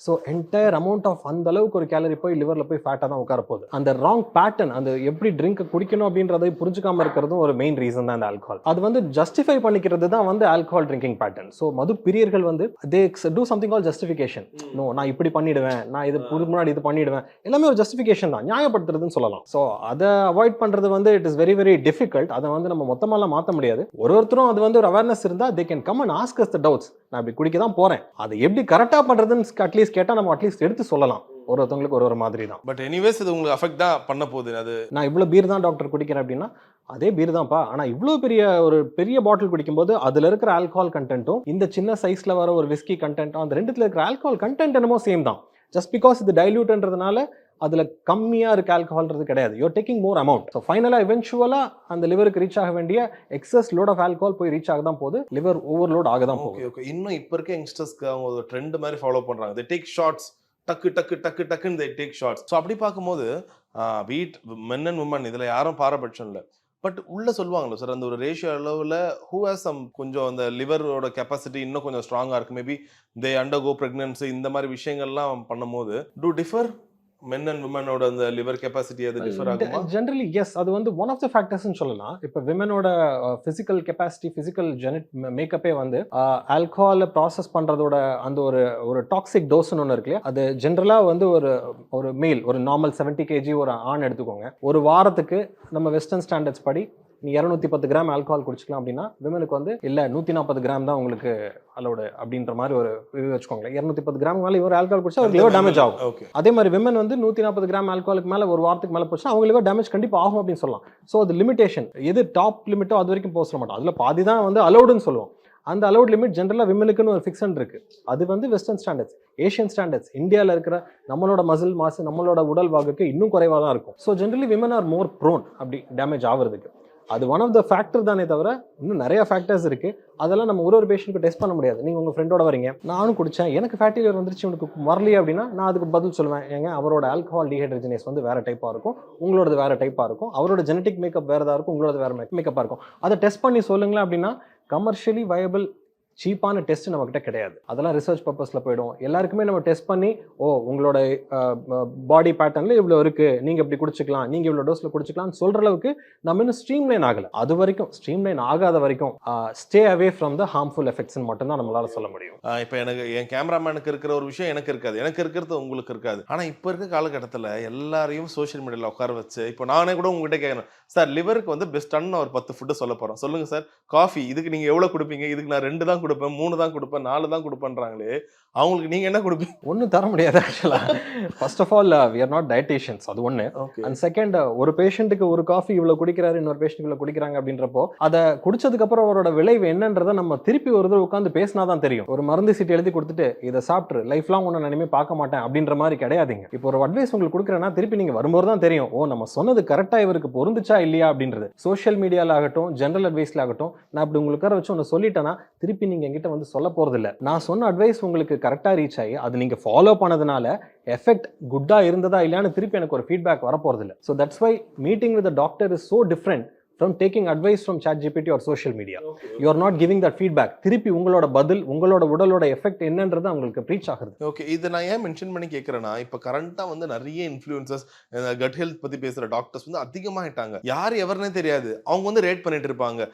ஸோ என்டையர் அமௌண்ட் ஆஃப் அந்த அளவுக்கு ஒரு கேலரி போய் லிவரில் போய் ஃபேட்டாக தான் உட்கார போகுது. அந்த ராங் பேட்டர்ன், அந்த எப்படி ட்ரிங்க் குடிக்கணும் அப்படின்றதை புரிஞ்சுக்காம இருக்கிறதும் ஒரு மெயின் ரீசன் தான் இந்த ஆல்கஹால். அது வந்து ஜஸ்டிஃபை பண்ணிக்கிறது தான் வந்து ஆல்கஹால் ட்ரிங்கிங் பேட்டர்ன். ஸோ மது பிரியர்கள் வந்து they do something call justification. No, நான் இப்படி பண்ணிடுவேன், நான் இது முன்னாடி இது பண்ணிடுவேன், எல்லாமே ஒரு ஜஸ்டிஃபிகேஷன் தான், நியாயப்படுத்துறதுன்னு சொல்லலாம். ஸோ அதை அவாய்ட் பண்ணுறது வந்து it is very very difficult. அதை வந்து நம்ம மொத்தமாலாம் மாற்ற முடியாது. ஒருத்தரும் அது வந்து ஒரு அவேர்னஸ் இருந்தால் they can come and ask as the doubts. நான் இப்படி குடிக்க தான் போகிறேன், அதை எப்படி கரெக்டாக பண்ணுறதுன்னு அட்லீஸ்ட் கேட்டால் நம்ம அட்லீஸ்ட் எடுத்து சொல்லலாம். ஒருத்தவங்களுக்கு ஒரு மாதிரி தான். பட் எனிவேஸ் இது உங்களுக்கு அஃபெக்ட் தான் பண்ண போகுது. அது நான் இவ்வளோ பீர் தான் டாக்டர் குடிக்கிறேன் அப்படின்னா அதே பீர் தான்ப்பா, ஆனால் இவ்வளோ பெரிய பாட்டில் குடிக்கும்போது அதில் இருக்கிற ஆல்கஹால் கண்டென்ட்டும் இந்த சின்ன சைஸில் வர ஒரு விஸ்கி கண்டென்ட்டும் அந்த ரெண்டுத்தில் இருக்கிற ஆல்கஹால் கண்டென்ட் என்னமோ சேம் தான். ஜஸ்ட் பிகாஸ் இது டைல்யூட்ன்றதுனால அதில் கம்மியாக இருக்க ஆல்கஹால்ன்றது கிடையாது. You are taking more amount. So ஃபைனலாக இவென்ச்சுவலாக அந்த லிவருக்கு ரீச் ஆக வேண்டிய எக்ஸஸ் லோட் ஆஃப் ஆல்கஹால் போய் ரீச் ஆக தான் போகுது, லிவர் ஓவர்லோட் ஆக தான் போகுது. ஓகே, இன்னும் இப்போ இருக்க யங்ஸ்டர்ஸ்க்கு அவங்க ஒரு ட்ரெண்ட் மாதிரி ஃபாலோ பண்ணுறாங்க. தே டேக் ஷார்ட்ஸ், டக்குன்னு தே டேக் ஷார்ட்ஸ். ஸோ அப்படி பார்க்கும்போது வீட் மென் அண்ட் உமன் இதில் யாரும் பாரபட்சம் இல்லை. பட் உள்ள சொல்லுவாங்களோ சார், அந்த ஒரு ரேஷியோ அளவில் ஹூ ஹேஸ் சம் கொஞ்சம் அந்த லிவரோட கெப்பாசிட்டி இன்னும் கொஞ்சம் ஸ்ட்ராங்காக இருக்குது, மேபி தே அண்டர்கோ ப்ரெக்னன்சி, இந்த மாதிரி விஷயங்கள்லாம் பண்ணும்போது do differ men and women ஓட அந்த லிவர் கெபாசிட்டி அது டிஃபர் ஆகுமா? ஜெனரலி எஸ், அது வந்து ஒன் ஆஃப் த ஃபேக்டர்ஸ்னு சொல்லலாம். இப்போ விமனோட ஃபிசிக்கல் கெபாசிட்டி, ஃபிசிக்கல் ஜெனட் மேக்கப்பே வந்து ஆல்கஹாலை ப்ராசஸ் பண்ணுறதோட அந்த ஒரு டாக்ஸிக் டோஸ்ன்னு ஒன்று இருக்கு. அது ஜென்ரலாக வந்து ஒரு மேல், ஒரு நார்மல் 70 kg ஒரு ஆண் எடுத்துக்கோங்க, ஒரு வாரத்துக்கு நம்ம வெஸ்டர்ன் ஸ்டாண்டர்ட்ஸ் படி நீ 210 கிராம் ஆல்கஹால் குடிச்சிக்கலாம் அப்படின்னா, விமனுக்கு வந்து இல்லை 140 கிராம் தான் உங்களுக்கு அலோடு அப்படின்ற மாதிரி ஒரு இது வச்சுக்கோங்களேன். 210 கிராம் மேலே இவர் ஆல்கஹால் குடிச்சா அவங்களுக்கு லிவர் டேமேஜ் ஆகும். அதே மாதிரி விமன் வந்து 140 கிராம் ஆல்கஹாலுக்கு மேலே ஒரு வாரத்துக்கு மேலே போச்சுன்னா அவங்க லிவர் டேமேஜ் கண்டிப்பாக ஆகும் அப்படின்னு சொல்லலாம். ஸோ அது லிமிடேஷன், எது டாப் லிமிட்டோ அது வரைக்கும் போக சொல்ல மாட்டோம். அதில் பாதி தான் வந்து அலோடுன்னு சொல்லுவோம். அந்த அலோட் லிமிட் ஜென்ரலாக விமனுக்குன்னு ஒரு ஃபிக்ஸன் இருக்குது. அது வந்து வெஸ்டர்ன் ஸ்டாண்டர்ட்ஸ், ஏஷியன் ஸ்டாண்டர்ட்ஸ், இந்தியாவில் இருக்கிற நம்மளோட மசில் மாஸ், நம்மளோட உடல் வாகுக்கு இன்னும் குறைவாக தான் இருக்கும். So generally women are more prone அப்படி டேமேஜ் ஆகிறதுக்கு. அது ஒன் ஆஃப் த ஃபேக்டர் தானே தவிர இன்னும் நிறைய ஃபேக்டர்ஸ் இருக்குது. அதெல்லாம் நம்ம ஒரு பேஷண்ட்டுக்கு டெஸ்ட் பண்ண முடியாது. நீங்கள் உங்கள் ஃப்ரெண்டோட வரீங்க, நானும் குடித்தேன், எனக்கு ஃபேட்டி லிவர் வந்துருச்சு, உனக்கு வரலையே அப்படின்னா நான் அதுக்கு பதில் சொல்லுவேன், ஏங்க அவரோட ஆல்கஹால் டீஹைட்ரஜனேஸ் வந்து வேறு டைப்பாக இருக்கும், உங்களோடது வேறு டைப்பாக இருக்கும், அவரோட ஜெனட்டிக் மேக்கப் வேறு தான் இருக்கும், உங்களோட வேறு மேக்கப்பாக இருக்கும். அதை டெஸ்ட் பண்ணி சொல்லுங்களேன் அப்படின்னா கமர்ஷியலி வயபிள் சீப்பான டெஸ்ட் நம்மகிட்ட கிடையாது. அதெல்லாம் ரிசர்ச் பர்பஸில் போய்டும். எல்லாருக்குமே நம்ம டெஸ்ட் பண்ணி உங்களோட பாடி பேட்டர்னில் இவ்வளோ இருக்குது, நீங்கள் இப்படி குடிச்சிக்கலாம், நீங்கள் இவ்வளோ டோஸில் குடிச்சிக்கலாம்னு சொல்கிற அளவுக்கு நம்ம இன்னும் ஸ்ட்ரீம்லைன் ஆகலை. அது வரைக்கும் ஸ்ட்ரீம்லைன் ஆகாத வரைக்கும் stay away from the harmful எஃபெக்ட்ஸ்ன்னு மட்டும்தான் நம்மளால சொல்ல முடியும். இப்போ எனக்கு என் கேமராமேனுக்கு இருக்கிற ஒரு விஷயம் எனக்கு இருக்காது, எனக்கு இருக்கிறது உங்களுக்கு இருக்காது. ஆனால் இப்போ இருக்க காலகட்டத்தில் எல்லாரையும் சோஷியல் மீடியாவில் உட்கார வச்சு, இப்போ நானே கூட உங்ககிட்ட கேட்குறேன், சார் லிவருக்கு வந்து பெஸ்டான ஒரு 10 ஃபுட்டு சொல்ல போறோம், சொல்லுங்க சார். காஃபி இதுக்கு நீங்க எவ்வளவு கொடுப்பீங்க? இதுக்கு நான் 2 தான் கொடுப்பேன், 3 தான் கொடுப்பேன், 4 தான் கொடுப்பேன்றாங்களே, அவங்களுக்கு நீங்க என்ன கொடுப்பீங்க? ஒன்றும் தர முடியாது ஆக்சுவலா. First of all we are not dietitians, அது ஒன்று. ஓகே. அண்ட் செகண்ட், ஒரு பேஷண்ட்டுக்கு ஒரு காஃபி இவ்வளோ குடிக்கிறாரு, இன்னொரு பேஷண்ட் இவ்வளோ குடிக்கிறாங்க அப்படின்றப்போ அதை குடிச்சதுக்கு அப்புறம் அவரோட விளைவு என்னன்றதை நம்ம திருப்பி ஒரு தடவை உட்காந்து பேசினா தான் தெரியும். ஒரு மருந்து சீட்டு எழுதி கொடுத்துட்டு இதை சாப்பிட்டு லைஃப் லாங் ஒன்று இனிமேல் பார்க்க மாட்டேன் அப்படின்ற மாதிரி கிடையாதுங்க. இப்போ ஒரு அட்வைஸ் உங்களுக்கு கொடுக்குறேன்னா திருப்பி நீங்க வரும்போது தான் தெரியும், ஓ நம்ம சொன்னது கரெக்டா இவருக்கு பொருந்துச்சா இல்லையா அப்படின்றது. சோஷியல் மீடியால ஆகட்டும், ஜெனரல் அட்வைஸ்ல ஆகட்டும், நான் இப்படி உங்களுக்கு வச்சு ஒன்று சொல்லிட்டேன்னா திருப்பி நீங்க என்கிட்ட வந்து சொல்ல போறது இல்லை. நான் சொன்ன அட்வைஸ் உங்களுக்கு கரெக்டா ரீச் ஆகி அது நீங்க ஃபாலோ பண்ணதுனால எஃபெக்ட் குட்டா இருந்ததா இல்லையான்னு திருப்பி எனக்கு ஒரு ஃபீட்பேக் வரப்போறது இல்லை. So that's why meeting with doctor is so different from taking advice from ChatGPT or social media. Okay. You are not giving that feedback. திருப்பி உங்களோட பதில், உங்களோட உடலோட எஃபெக்ட் என்னன்றது உங்களுக்கு ரீச் ஆகுது. ஓகே, இது நான் ஏன் மென்ஷன் பண்ணி கேட்கறேன்னா, இப்போ கரண்டா வந்து நிறைய இன்ஃப்ளூயன்சர்ஸ் கட் ஹெல்த் பத்தி பேசுற டாக்டர்ஸ் வந்து அதிகமாயிட்டாங்க. யார் எவர்னே தெரியாது, அவங்க வந்து ரேட் பண்ணிட்டு இருப்பாங்க.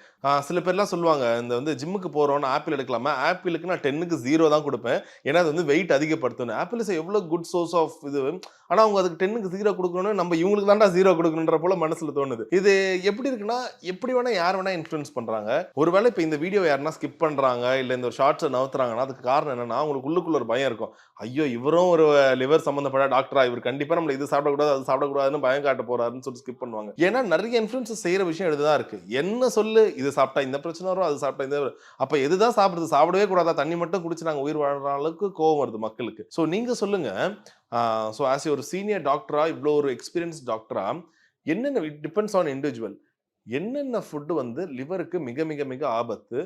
சில பேர்லாம் சொல்லுவாங்க, இந்த வந்து ஜிம்முக்கு போறோம்னு ஆப்பிள் எடுக்கலாமா, ஆப்பிளுக்கு நான் 10க்கு 0 தான் கொடுப்பேன், ஏன்னா அது வந்து வெயிட் அதிகப்படுத்தணும். ஆப்பிள் இஸ் எவ்வளவு குட் சோர்ஸ் ஆஃப் இது, ஆனா அவங்க அதுக்கு 10க்கு 0 கொடுக்கணும், நம்ம இவங்களுக்கு தான்டா 0 கொடுக்கணுன்ற போல மனசுல தோணுது. இது எப்படி இருக்குன்னா, எப்படி வேணா யார் வேணா இன்ஃப்ளூயன்ஸ் பண்றாங்க. ஒருவேளை இப்போ இந்த வீடியோ யாருன்னா ஸ்கிப் பண்றாங்க இல்ல இந்த ஒரு ஷார்ட்ஸை நவுத்துறாங்கன்னா அதுக்கு காரணம் என்னன்னா, உங்களுக்கு உள்ளுக்குள்ள ஒரு பயம் இருக்கும். ஐயோ இவரும் ஒரு லிவர் சம்பந்தப்பட்ட டாக்டரா, இவர் கண்டிப்பா நம்மள இது சாப்பிடக்கூடாது அது சாப்பிடக்கூடாதுன்னு பயம் காட்ட போறாருன்னு சொல்லி ஸ்கிப் பண்ணுவாங்க. ஏன்னா நிறைய இன்ஃப்ளூயன்சஸ் செய்யற விஷயம் இதுதான் இருக்கு. என்ன சொல்லு, இது சாப்பிட்டா இந்த பிரச்சனை வரும், அது சாப்பிட்டா இந்த, அப்ப எதுதான் சாப்பிடுறது, சாப்பிடவே கூடாதா, தண்ணி மட்டும் குடிச்சு நாங்க உயிர் வாழ்ற அளவுக்கு கோவம் வருது மக்களுக்கு. ஸோ நீங்க சொல்லுங்க, ஸோ ஆஸ் ஒரு சீனியர் டாக்டரா, இவ்வளோ ஒரு எக்ஸ்பீரியன்ஸ் டாக்டரா, என்னென்ன டிபெண்ட்ஸ் ஆன் இண்டிவிஜுவல், என்னென்ன ஃபுட்டு வந்து லிவருக்கு மிக மிக மிக ஆபத்து,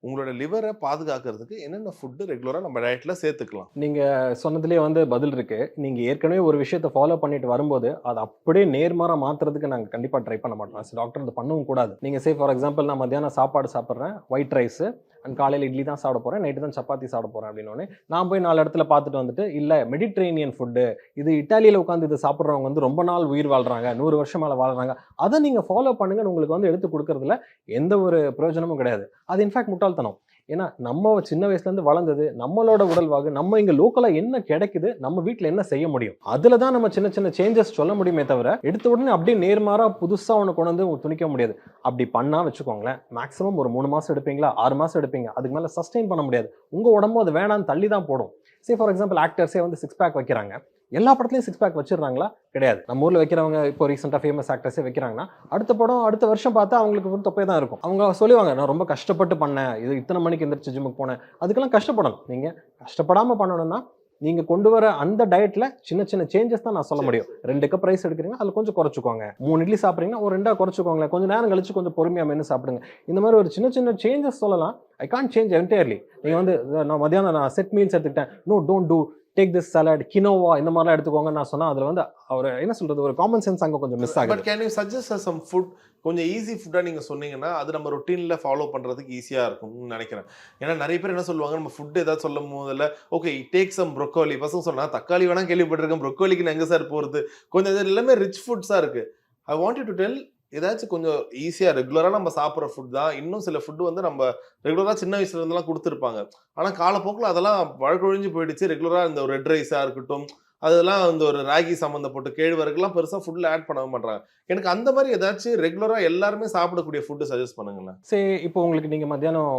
உங்களோட லிவரை பாதுகாக்கிறதுக்கு என்னென்ன ஃபுட்டு ரெகுலரா நம்ம டயட்ல சேர்த்துக்கலாம்? நீங்க சொன்னதுலேயே வந்து பதில் இருக்கு. நீங்க ஏற்கனவே ஒரு விஷயத்தை ஃபாலோ பண்ணிட்டு வரும்போது அதை அப்படியே நேர்மாறா மாத்துறதுக்கு நாங்க கண்டிப்பா ட்ரை பண்ண மாட்டோம். டாக்டர் அதை பண்ணவும் கூடாது. நீங்க சே ஃபார் எக்ஸாம்பிள், நான் மத்தியானம் சாப்பாடு சாப்பிட்றேன், ஒயிட் ரைஸ், அண்ட் காலையில் இட்லி தான் சாப்பிட போகிறேன், நைட்டு தான் சப்பாத்தி சாப்பிட போகிறேன் அப்படின்னோடனே நான் போய் 4 இடத்துல பார்த்துட்டு வந்துட்டு, இல்லை மெடிட்ரேனியன் ஃபுட்டு, இது இட்டாலியில் உட்காந்து இது சாப்பிட்றவங்க வந்து ரொம்ப நாள் உயிர் வாழ்கிறாங்க, 100 வருஷம் மேலே வாழ்கிறாங்க, அதை நீங்கள் ஃபாலோ பண்ணுங்கன்னு உங்களுக்கு வந்து எடுத்து கொடுக்கறதுல எந்த ஒரு பிரயோஜனமும் கிடையாது. அது இன்ஃபேக்ட் முட்டாள்தனம். ஏன்னா நம்ம சின்ன வயசுலேருந்து வளர்ந்தது, நம்மளோட உடல்வாகு, நம்ம இங்கே லோக்கலாக என்ன கிடைக்குது, நம்ம வீட்டில் என்ன செய்ய முடியும், அதில் தான் நம்ம சின்ன சின்ன சேஞ்சஸ் சொல்ல முடியுமே தவிர, எடுத்த உடனே அப்படியே நேர்மாறாக புதுசாக ஒன்று கொண்டு வந்து துணிக்க முடியாது. அப்படி பண்ணால் வச்சுக்கோங்களேன், மேக்ஸிமம் ஒரு 3 மாதம் எடுப்பீங்களா, 6 மாதம் எடுப்பீங்க, அதுக்கு மேலே சஸ்டெயின் பண்ண முடியாது. உங்கள் உடம்பு அது வேணான்னு தள்ளி தான் போடும். சே ஃபார் எக்ஸாம்பிள், ஆக்டர்ஸே வந்து 6 பேக் வைக்கிறாங்க, எல்லா படத்துலையும் 6 பேக் வச்சிடறாங்களா? கிடையாது. நம்ம ஊரில் வைக்கிறவங்க, இப்போ ரீசெண்டாக ஃபேமஸ் ஆக்டர்ஸே வைக்கிறாங்கன்னா அடுத்த படம் அடுத்த வருஷம் பார்த்தா அவங்களுக்கு ஒரு தொப்பை தான் இருக்கும். அவங்க சொல்லுவாங்க, நான் ரொம்ப கஷ்டப்பட்டு பண்ணேன், இது இத்தனை மணிக்கு எந்திரிச்சு ஜிம்முக்கு போனேன். அதுக்கெல்லாம் கஷ்டப்படணும். நீங்கள் கஷ்டப்படாமல் பண்ணணும்னா நீங்கள் கொண்டு வர அந்த டயட்டில் சின்ன சின்ன சேஞ்சஸ் தான் நான் சொல்ல முடியும். 2 கப் ரைஸ் எடுக்கிறீங்க, அதில் கொஞ்சம் குறைச்சிக்கோங்க. 3 இட்லி சாப்பிட்றீங்கன்னா ஒரு 2 குறைச்சிக்கோங்களேன். கொஞ்சம் நேரம் கழிச்சு கொஞ்சம் பொறுமையாக மென்று சாப்பிடுங்க. இந்த மாதிரி ஒரு சின்ன சின்ன சேஞ்சஸ் சொல்லலாம். I can't change entirely. நீங்கள் வந்து நான் மத்தியானம் நான் செட் மீல்ஸ் எடுத்துக்கிட்டேன், no don't do, take this salad, quinoa, இந்த மாதிரிலாம் எடுத்துக்கோங்க நான் சொன்னால் அதில் வந்து அவர் என்ன சொல்கிறது, ஒரு காமன் சென்ஸ் அங்கே கொஞ்சம் மிஸ் ஆகுது. But can you suggest some food, கொஞ்சம் ஈஸி ஃபுட்டாக நீங்கள் சொன்னீங்கன்னா அது நம்ம ரொட்டீனில் ஃபாலோ பண்ணுறதுக்கு ஈஸியாக இருக்கும்னு நினைக்கிறேன். ஏன்னா நிறைய பேர் என்ன சொல்லுவாங்க, நம்ம ஃபுட் ஏதாவது சொல்லும் போதில் ஓகே டேக் சம் ப்ரொக்கோலி, பசங்க சொன்னால் தக்காளி வேணால் கேள்விப்பட்டிருக்கேன், ப்ரொக்கோலிக்கு நான் எங்கே சார் போகிறது, கொஞ்சம் இது எல்லாமே ரிச் ஃபுட்ஸாக இருக்குது. I want you to tell ஏதாச்சும் கொஞ்சம் ஈஸியாக ரெகுலராக நம்ம சாப்பிட்ற ஃபுட் தான். இன்னும் சில ஃபுட்டு வந்து நம்ம ரெகுலராக சின்ன வயசுல இருந்தெல்லாம் கொடுத்துருப்பாங்க, ஆனால் காலப்போக்கில் அதெல்லாம் வழக்கொழிஞ்சு போயிடுச்சு. ரெகுலராக இந்த ஒரு ரெட் ரைஸாக இருக்கட்டும், அதெல்லாம் இந்த ஒரு ராகி சம்மந்தப்பட்ட கேழ்வரகுலாம் பெருசாக ஃபுட்டில் ஆட் பண்ண மாட்டாங்க. எனக்கு அந்த மாதிரி ஏதாச்சும் ரெகுலராக எல்லாருமே சாப்பிடக்கூடிய ஃபுட்டு சஜஸ்ட் பண்ணுங்களேன். சரி, இப்போ உங்களுக்கு நீங்கள் மத்தியானம்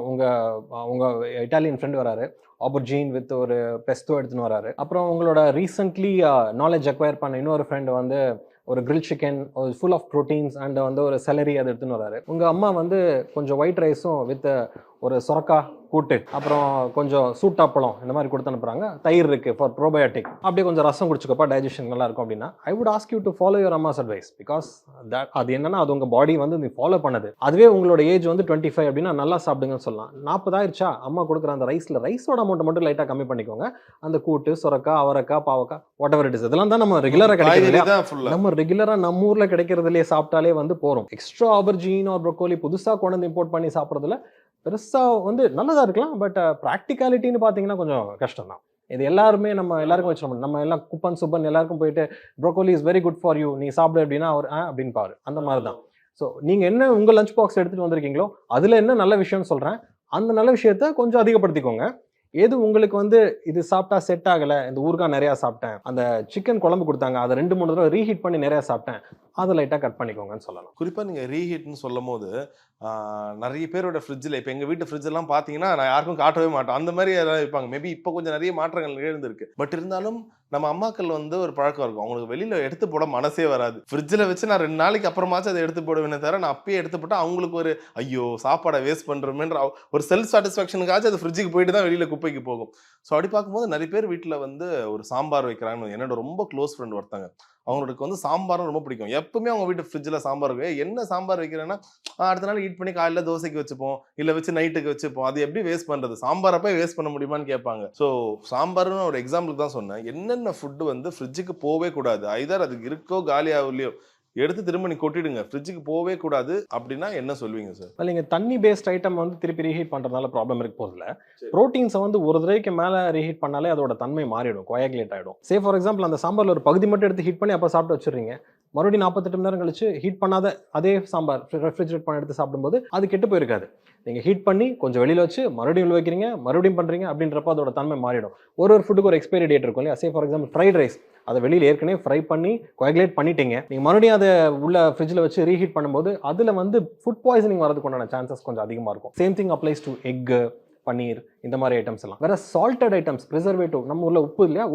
உங்கள் இட்டாலியன் ஃப்ரெண்ட் வராரு, ஆப்பர்ஜீன் வித் ஒரு பெஸ்டோ எடுத்துன்னு வராரு. அப்புறம் உங்களோட ரீசெண்ட்லி நாலேஜ் அக்வயர் பண்ண இன்னொரு ஃப்ரெண்டு வந்து ஒரு grill chicken full of proteins and வந்து ஒரு செலரி அதை எடுத்துன்னு வராரு. உங்கள் அம்மா வந்து கொஞ்சம் ஒயிட் ரைஸும் வித் ஒரு சொரக்கா கூட்டு, அப்புறம் கொஞ்சம் சூட்டாப்பழம் இந்த மாதிரி கொடுத்து அனுப்புறாங்க. தயிர் இருக்கு ஃபார் ப்ரோபயோட்டிக், அப்படியே கொஞ்சம் ரசம் குடிச்சுக்கப்பா டைஜஷன் நல்லா இருக்கும் அப்படின்னா, I would ask you to follow your அம்மாஸ் advice. Because அது என்னன்னா, அது உங்கள் பாடி வந்து நீ ஃபாலோ பண்ணது. அதுவே உங்களோட ஏஜ் வந்து 25 அப்படின்னா நல்லா சாப்பிடுங்கன்னு சொல்லலாம். 40 ஆயிடுச்சா, அம்மா கொடுக்குற அந்த ரைஸோட அமௌண்ட் மட்டும் லைட்டாக கம்மி பண்ணிக்கோங்க. அந்த கூட்டு, சொரக்கா, அவரக்காய், பாவக்காய், வாட் எவர் இட் இஸ், இதெல்லாம் தான் நம்ம ரெகுலராக கிடைக்கிறது. நம்ம ரெகுலராக நம்ம ஊரில் கிடைக்கிறதுலேயே சாப்பிட்டாலே வந்து போகிறோம். எக்ஸ்ட்ரா ஆபர்ஜீன் ஆர் ப்ரோக்கோலி புதுசாக கொண்டு வந்து இம்போர்ட் பண்ணி சாப்பிட்றதுல பெருசாக வந்து நல்லதாக இருக்கலாம். பட் ப்ராக்டிகாலிட்டின்னு பார்த்தீங்கன்னா கொஞ்சம் கஷ்டம் தான். இது எல்லாருமே நம்ம எல்லாருக்கும் வச்சிடணும். நம்ம எல்லாம் குப்பன் சுப்பன் எல்லாருக்கும் போயிட்டு broccoli is very good for you, நீ சாப்பிடு அப்படின்னா அவர் அப்படின்னு பாரு, அந்த மாதிரி தான். ஸோ நீங்கள் என்ன உங்கள் லஞ்ச் பாக்ஸ் எடுத்துகிட்டு வந்திருக்கீங்களோ அதில் என்ன நல்ல விஷயம்னு சொல்கிறேன், அந்த நல்ல விஷயத்த கொஞ்சம் அதிகப்படுத்திக்கோங்க. எது உங்களுக்கு வந்து இது சாப்பிட்டா செட் ஆகலை, இந்த ஊறுகாய் நிறையா சாப்பிட்டேன், அந்த சிக்கன் குழம்பு கொடுத்தாங்க அதை 2-3 தடவை ரீஹீட் பண்ணி நிறையா சாப்பிட்டேன், அதை லைட்டாக கட் பண்ணிக்கோங்கன்னு சொல்லலாம். குறிப்பாக நீங்கள் ரீஹீட்னு சொல்லும் போது நிறைய பேரோட ஃப்ரிட்ஜில் இப்போ எங்கள் வீட்டு ஃப்ரிட்ஜ் எல்லாம் பார்த்தீங்கன்னா நான் யாருக்கும் காட்டவே மாட்டோம், அந்த மாதிரி யாராவது இருப்பாங்க. மேபி இப்போ கொஞ்சம் நிறைய மாற்றங்கள் நிகழ்ந்திருக்கு. பட் இருந்தாலும் நம்ம அம்மாக்கள் வந்து ஒரு பழக்கம் இருக்கும், அவங்களுக்கு வெளியில் எடுத்து போட மனசே வராது. ஃப்ரிட்ஜில் வச்சு நான் 2 நாளைக்கு அப்புறமாச்சும் அதை எடுத்து போடுவேனே தவிர நான் அப்பயே எடுத்து போட்டால் அவங்களுக்கு ஒரு ஐயோ சாப்பாடை வேஸ்ட் பண்ணுறோமேன்ற ஒரு செல்ஃப் சாட்டிஸ்ஃபேக்ஷனுக்காச்சும் அது ஃப்ரிட்ஜுக்கு போயிட்டு தான் வெளியில் குப்பைக்கு போகும். ஸோ அப்படி பார்க்கும்போது நிறைய பேர் வீட்டில் வந்து ஒரு சாம்பார் வைக்கிறாங்கன்னு, என்னோட ரொம்ப க்ளோஸ் ஃப்ரெண்ட் ஒருத்தாங்க, அவங்களுக்கு வந்து சாம்பாரும் ரொம்ப பிடிக்கும். எப்பவுமே அவங்க வீட்டு ஃப்ரிட்ஜில் சாம்பார் இருக்கு. என்ன சாம்பார் வைக்கிறேன்னா அடுத்த நாள் ஹீட் பண்ணி காலையில தோசைக்கு வச்சுப்போம், இல்லை வச்சு நைட்டுக்கு வச்சுப்போம், அது எப்படி வேஸ்ட் பண்ணுறது, சாம்பாரை போய் வேஸ்ட் பண்ண முடியுமான்னு கேட்பாங்க. ஸோ சாம்பார்னு ஒரு எக்ஸாம்பிளுக்கு தான் சொன்னேன். என்னென்ன ஃபுட்டு வந்து ஃப்ரிட்ஜுக்கு போவே கூடாது, ஐதர் அது இருக்கோ காலியாகலையோ எடுத்து திரும்ப நீ கொட்டிடுங்க, ஃப்ரிட்ஜுக்கு போவே கூடாது அப்படின்னா என்ன சொல்வீங்க சார்? நீங்கள் தண்ணி பேஸ்ட் ஐட்டம் வந்து திருப்பி ரீஹீட் பண்ணுறதுனால ப்ராப்ளம் இருக்க போதில்ல. ப்ரோட்டீன்ஸை வந்து ஒரு தடவைக்கு மேலே ரீஹீட் பண்ணாலே அதோட தன்மை மாறிடும், கோயாகுலேட் ஆகிடும். சே ஃபார் எக்ஸாம்பிள் அந்த சாம்பாரில் ஒரு பகுதி மட்டும் எடுத்து ஹீட் பண்ணி அப்போ சாப்பிட்டு வச்சுருங்க, மறுபடியும் 48 மணி நேரம் கழிச்சு ஹீட் பண்ணாத அதே சாம்பார் ரெஃப்ரிஜரேட் பண்ணி எடுத்து சாப்பிடும்போது அது கெட்டு போயிருக்காது. நீங்கள் ஹீட் பண்ணி கொஞ்சம் வெளியில் வச்சு மறுபடியும் உள்ள வைக்கிறீங்க, மறுபடியும் பண்ணுறீங்க அப்படின்றப்ப அதோட தன்மை மாறிடும். ஒரு ஃபுட்டுக்கு ஒரு எக்ஸ்பைரி டேட் இருக்கும் இல்லையா? Say for example fried rice, அதை வெளியில் ஏற்கனவே ஃப்ரை பண்ணி கோயாகுலேட் பண்ணிட்டீங்க, நீங்கள் மறுபடியும் அதை உள்ள ஃப்ரிட்ஜில் வச்சு ரீஹீட் பண்ணும்போது அதில் வந்து ஃபுட் பாய்சனிங் வரதுக்கு உண்டான சான்சஸ் கொஞ்சம் அதிகமாக இருக்கும். Same thing applies to egg, paneer, இந்த மாதிரி ஐட்டம்ஸ் எல்லாம். வேற சால்டட் ஐட்டம்ஸ், ப்ரிசர்வேட்டிவ், நம்ம ஊரில் உப்பு இல்லையா,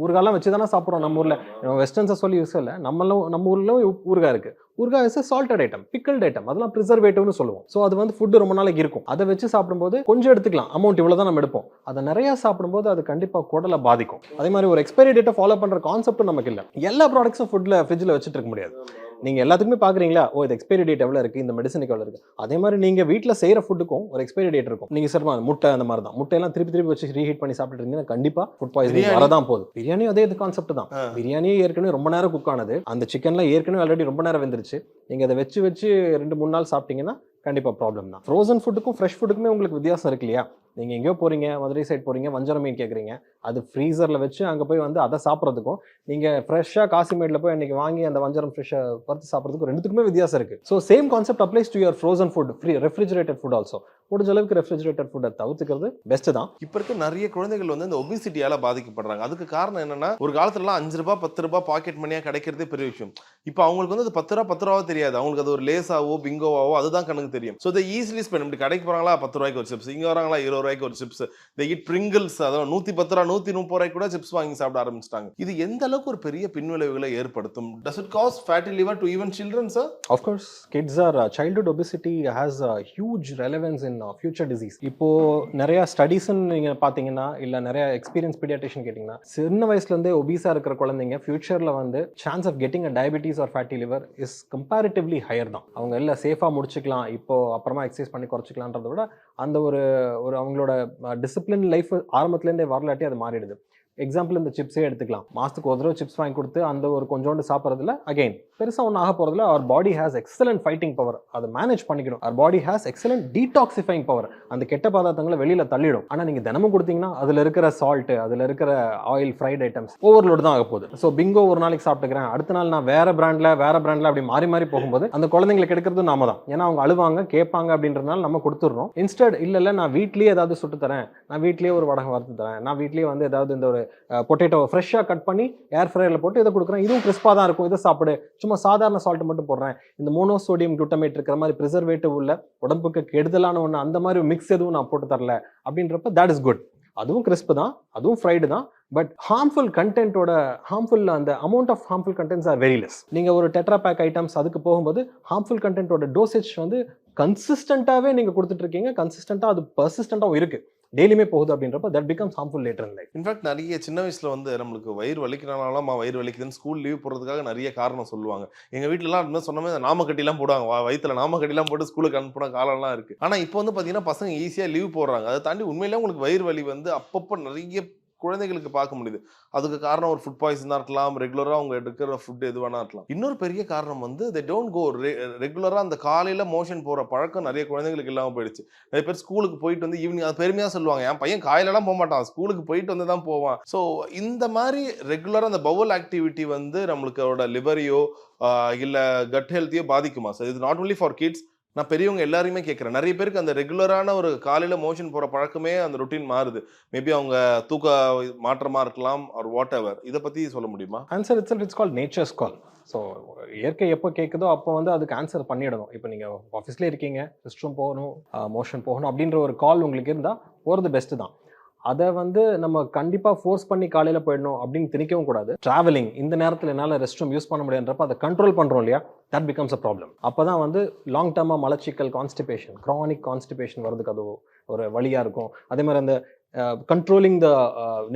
ஊறுகாலாம் வச்சு தானே சாப்பிட்றோம். நம்ம ஊரில் வெஸ்டர்ன்ஸை சொல்லி யூஸ் இல்லை, நம்ம ஊரில் ஊறுகாய் இருக்குது. ஊறுகாய் is salted item, pickled item, அதெல்லாம் ப்ரிசர்வேட்டிவ்னு சொல்லுவோம். ஸோ அது வந்து ஃபுட்டு ரொம்ப நாளைக்கு இருக்கும். அதை வச்சு சாப்பிடும்போது கொஞ்சம் எடுத்துக்கலாம், அமௌண்ட் இவ்வளோ தான் நம்ம எடுப்போம். அதை நிறையா சாப்பிடும்போது அது கண்டிப்பாக குடலை பாதிக்கும். அதே மாதிரி ஒரு எக்ஸ்பைரி டேட்டை ஃபாலோ பண்ணுற கான்செப்டும் நமக்கு இல்லை. எல்லா ப்ராடக்ட்ஸும் ஃபுட்டில் ஃப்ரிட்ஜில் வச்சுட்டு இருக்க முடியாது. நீங்கள் எல்லாத்துக்குமே பார்க்குறீங்களா, ஓ இது எக்ஸ்பைரி டேட் எவ்வளோ இருக்குது, இந்த மெடிசனுக்கு எவ்வளோ இருக்குது. அதே மாதிரி நீங்கள் வீட்டில் செய்கிற ஃபுட்டுக்கும் ஒரு எக்ஸ்பைரி டேட் இருக்கும். நீங்கள் சார் முட்டை அந்த மாதிரி தான், முட்டையெல்லாம் திருப்பி வச்சு ரீஹீட் பண்ணி சாப்பிட்டு இருந்தீங்கன்னா கண்டிப்பாக ஃபுட் பாய்சனிங் வரதான் போகுது. பிரியாணி அதே கான்செப்ட் தான். பிரியாணியே ஏற்கனவே ரொம்ப நேரம் குக் ஆனது, அந்த சிக்கன்லாம் ஏற்கனவே ஆல்ரெடி ரொம்ப நேரம் வெந்துருச்சு. நீங்கள் அதை வச்சு 2-3 நாள் சாப்பிட்டீங்கன்னா கண்டிப்பாக ப்ராப்ளம் தான். ஃப்ரோசன் ஃபுட்டுக்கும் ஃப்ரெஷ் ஃபுட்டுக்குமே உங்களுக்கு வித்தியாசம் இருக்கு இல்லையா? நீங்கள் எங்கேயோ போகிறீங்க, மதுரை சைட் போகிறீங்க, வஞ்சரம் மீன் கேட்குறீங்க, அது ஃப்ரீசரில் வச்சு அங்கே போய் வந்து அதை சாப்பிட்றதுக்கும் நீங்கள் ஃப்ரெஷ்ஷாக காசிமேடில் போய் அன்றைக்கி வாங்கி அந்த வஞ்சரம் ஃப்ரெஷ்ஷாக பறித்து சாப்பிட்றதுக்கும் ரெண்டுத்துக்குமே வித்தியாசம் இருக்குது. So same concept applies to your frozen food, refrigerated food also. முடிஞ்ச அளவுக்கு ரெஃப்ரிஜரேட்டட் ஃபுட்டை தவிர்த்துக்கிறது பெஸ்ட்டு தான். இப்போ இருக்க நிறைய குழந்தைகள் வந்து இந்த ஒபிசிட்டியால் பாதிக்கப்படுறாங்க. அதுக்கு காரணம் என்னன்னா, ஒரு காலத்துலலாம் 5 ரூபா 10 ரூபா பாக்கெட் மணியாக கிடைக்கிறதே பெரிய விஷயம். இப்போ அவங்களுக்கு வந்து அது 10 ரூபா தெரியாது, அவங்களுக்கு அது ஒரு லேஸாவோ பிங்கோவாவோ அதுதான் கணக்கு தெரியும். ஸோ இதை ஈஸிலி ஸ்பெண்ட். இப்படி கடைக்கு போகிறாங்களா 10 ரூபாய்க்கு ஒரு சிப்ஸ், இங்கே வராங்களா 20 ரூபாய்க்கு ஒரு சிப்ஸ், they eat Pringles, அதாவது 110 ரூபா 130 ரூபாய்க்கு கூட சிப்ஸ் வாங்கி சாப்பிட ஆரம்பிச்சிட்டாங்க. இது எந்த அளவுக்கு ஒரு பெரிய பின்விளைவுகளை ஏற்படுத்தும்? Does it cause fatty liver to even children, sir? Of course, kids are childhood obesity has a huge relevance in future disease. இப்போ நிறைய ஸ்டடீஸ்ன்னு நீங்கள் பார்த்தீங்கன்னா, இல்லை நிறைய எக்ஸ்பீரியன்ஸ் பீடியாட்ரிஷியன் கேட்டிங்கன்னா, சின்ன வயசுலேருந்தே ஒபீஸாக இருக்கிற குழந்தைங்க ஃபியூச்சரில் வந்து chance of getting a diabetes or fatty liver is comparatively higher தான். அவங்க எல்லாம் சேஃபாக முடிச்சுக்கலாம், இப்போ அப்புறமா எக்ஸசைஸ் பண்ணி குறைச்சிக்கலான்றத விட அந்த ஒரு அவங்களோட டிசிப்ளின் லைஃப் ஆரம்பத்துலேருந்தே வரலாட்டி அது மாறிடுது. எக்ஸாம்பிள் இந்த சிப்ஸே எடுத்துக்கலாம். மாதத்துக்கு ஒரு தடவை சிப்ஸ் வாங்கி கொடுத்து அந்த ஒரு கொஞ்சோண்டு சாப்பிட்றதுல அகைன் பெருசாக ஒன்றும் ஆக போகிறதுல அவர் body has excellent fighting power, அதை மேனேஜ் பண்ணிக்கணும். அவர் body has excellent detoxifying power, அந்த கெட்ட பதார்த்தங்களை வெளியில் தள்ளிடும். ஆனால் நீங்கள் தினமும் கொடுத்தீங்கன்னா அதில் இருக்கிற சால்ட்டு, அதில் இருக்கிற ஆயில், ஃப்ரைட் ஐட்டம்ஸ் ஓவர்லோடு தான் ஆக போகுது. ஸோ பிங்கோ ஒரு நாளைக்கு சாப்பிட்டுக்கிறேன், அடுத்த நாள் நான் வேற பிராண்டில் அப்படி மாறி போகும்போது அந்த குழந்தைங்களுக்கு எடுக்கிறது நாம தான். ஏன்னா அவங்க அழுவாங்க, கேட்பாங்க அப்படின்றதுனால நம்ம கொடுத்துட்றோம். இன்ஸ்டட் இல்லை நான் வீட்லேயே ஏதாவது சுட்டு தரேன், நான் வீட்லேயே ஒரு வடகம் வறுத்து தரேன், நான் வீட்லேயே வந்து ஏதாவது இந்த ஒரு பொட்டேட்டோ ஃப்ரெஷ்ஷாக கட் பண்ணி ஏர் ஃப்ரையரில் போட்டு இதை கொடுக்குறேன், இதுவும் கிறிஸ்பாக தான் இருக்கும், இதை சாப்பிடு, சும்மா சாதாரண சால்ட் மட்டும் போடுறேன், இந்த மோனோசோடியம் குளுட்டமேட் இருக்கிற மாதிரி ப்ரிசர்வேட்டிவ் உள்ள உடம்புக்கு கெடுதலான ஒன்று அந்த மாதிரி மிக்ஸ் எதுவும் நான் போட்டு தரல அப்படின்றப்ப தட் இஸ் குட். அதுவும் கிறிஸ்ப் தான், அதுவும் ஃப்ரைடு தான், பட் ஹார்ம்ஃபுல் கண்டென்ட்டோட அந்த amount of harmful contents are very less. நீங்கள் ஒரு டெட்ரா பேக் ஐட்டம்ஸ் அதுக்கு போகும்போது ஹார்ம்ஃபுல் கண்டென்ட்டோட டோசேஜ் வந்து கன்சிஸ்டண்ட்டாகவே நீங்கள் கொடுத்துட்ருக்கீங்க, கன்சிஸ்டண்ட்டாக அது பர்சிஸ்டண்ட்டாகவும் இருக்குது, டெய்லியுமே போகுது அப்படின்றப்ப that becomes harmful later in life. In fact நிறைய சின்ன வயசுல வந்து நம்மளுக்கு வயிறு வலிக்கிறனால வயிறு வலிக்குதுன்னு ஸ்கூல் லீவ் போடுறதுக்காக நிறைய காரணம் சொல்லுவாங்க. எங்க வீட்டுலலாம் அப்படின்னா சொன்னமே நாமக்கட்டிலாம் போடுவாங்க, வயிற்றுல நாமக்கட்டிலாம் போட்டு ஸ்கூலுக்கு அனுப்புன காலம்லாம் இருக்கு. ஆனா இப்போ வந்து பாத்தீங்கன்னா பசங்க ஈஸியா லீவ் போடுறாங்க. அதை தாண்டி உண்மையிலே உங்களுக்கு வயிறு வலி வந்து அப்பப்போ நிறைய குழந்தைகளுக்கு பார்க்க முடியுது. அதுக்கு காரணம் ஒரு ஃபுட் பாய்சனாக இருக்கலாம், ரெகுலராக அவங்க எடுக்கிற ஃபுட் எது வேணா இருக்கலாம். இன்னொரு பெரிய காரணம் வந்து தே டோன்ட் கோ ரெகுலராக அந்த காலையில் மோஷன் போகிற பழக்கம் நிறைய குழந்தைங்களுக்கு இல்லாமல் போயிடுச்சு. நிறைய பேர் ஸ்கூலுக்கு போயிட்டு வந்து ஈவினிங் அது பெருமையாக சொல்லுவாங்க, என் பையன் காலையிலலாம் போக மாட்டான், ஸ்கூலுக்கு போயிட்டு வந்து தான் போவான். ஸோ இந்த மாதிரி ரெகுலராக அந்த பவல் ஆக்டிவிட்டி வந்து நம்மளுக்கு லிவரையோ இல்லை கட் ஹெல்த்தையோ பாதிக்குமா சார்? இது நாட் ஒன்லி ஃபார் கிட்ஸ், நான் பெரியவங்க எல்லாரையுமே கேட்குறேன். நிறைய பேருக்கு அந்த ரெகுலரான ஒரு காலையில மோஷன் போற பழக்கமே அந்த ரொட்டீன் மாறுது. மேபி அவங்க தூக்க மாற்றமா இருக்கலாம் ஆர் வாட் எவர். இத பத்தி சொல்ல முடியுமா? Answer it's called nature's call. So இயற்கை எப்போ கேட்குதோ அப்போ வந்து அதுக்கு ஆன்சர் பண்ணிடணும். இப்போ நீங்கள் ஆஃபீஸ்லேயே இருக்கீங்க, ரெஸ்ட் ரூம் போகணும், மோஷன் போகணும் அப்படின்ற ஒரு கால் உங்களுக்கு இருந்தால் போகிறது பெஸ்ட்டு தான். அதை வந்து நம்ம கண்டிப்பாக ஃபோர்ஸ் பண்ணி காலையில் போயிடணும் அப்படின்னு திணிக்கவும் கூடாது. ட்ராவலிங் இந்த நேரத்தில் என்னால் ரெஸ்ட் ரூம் யூஸ் பண்ண முடியாதுன்றப்ப அதை கண்ட்ரோல் பண்ணுறோம் இல்லையா, தட் பிகம்ஸ் அ ப்ராப்ளம். அப்போ தான் வந்து லாங் டர்மாக மலச்சிக்கல், கான்ஸ்டிபேஷன், க்ரானிக் கான்ஸ்டிபேஷன் வரதுக்கு அது ஒரு வழியாக இருக்கும். அதே மாதிரி அந்த controlling the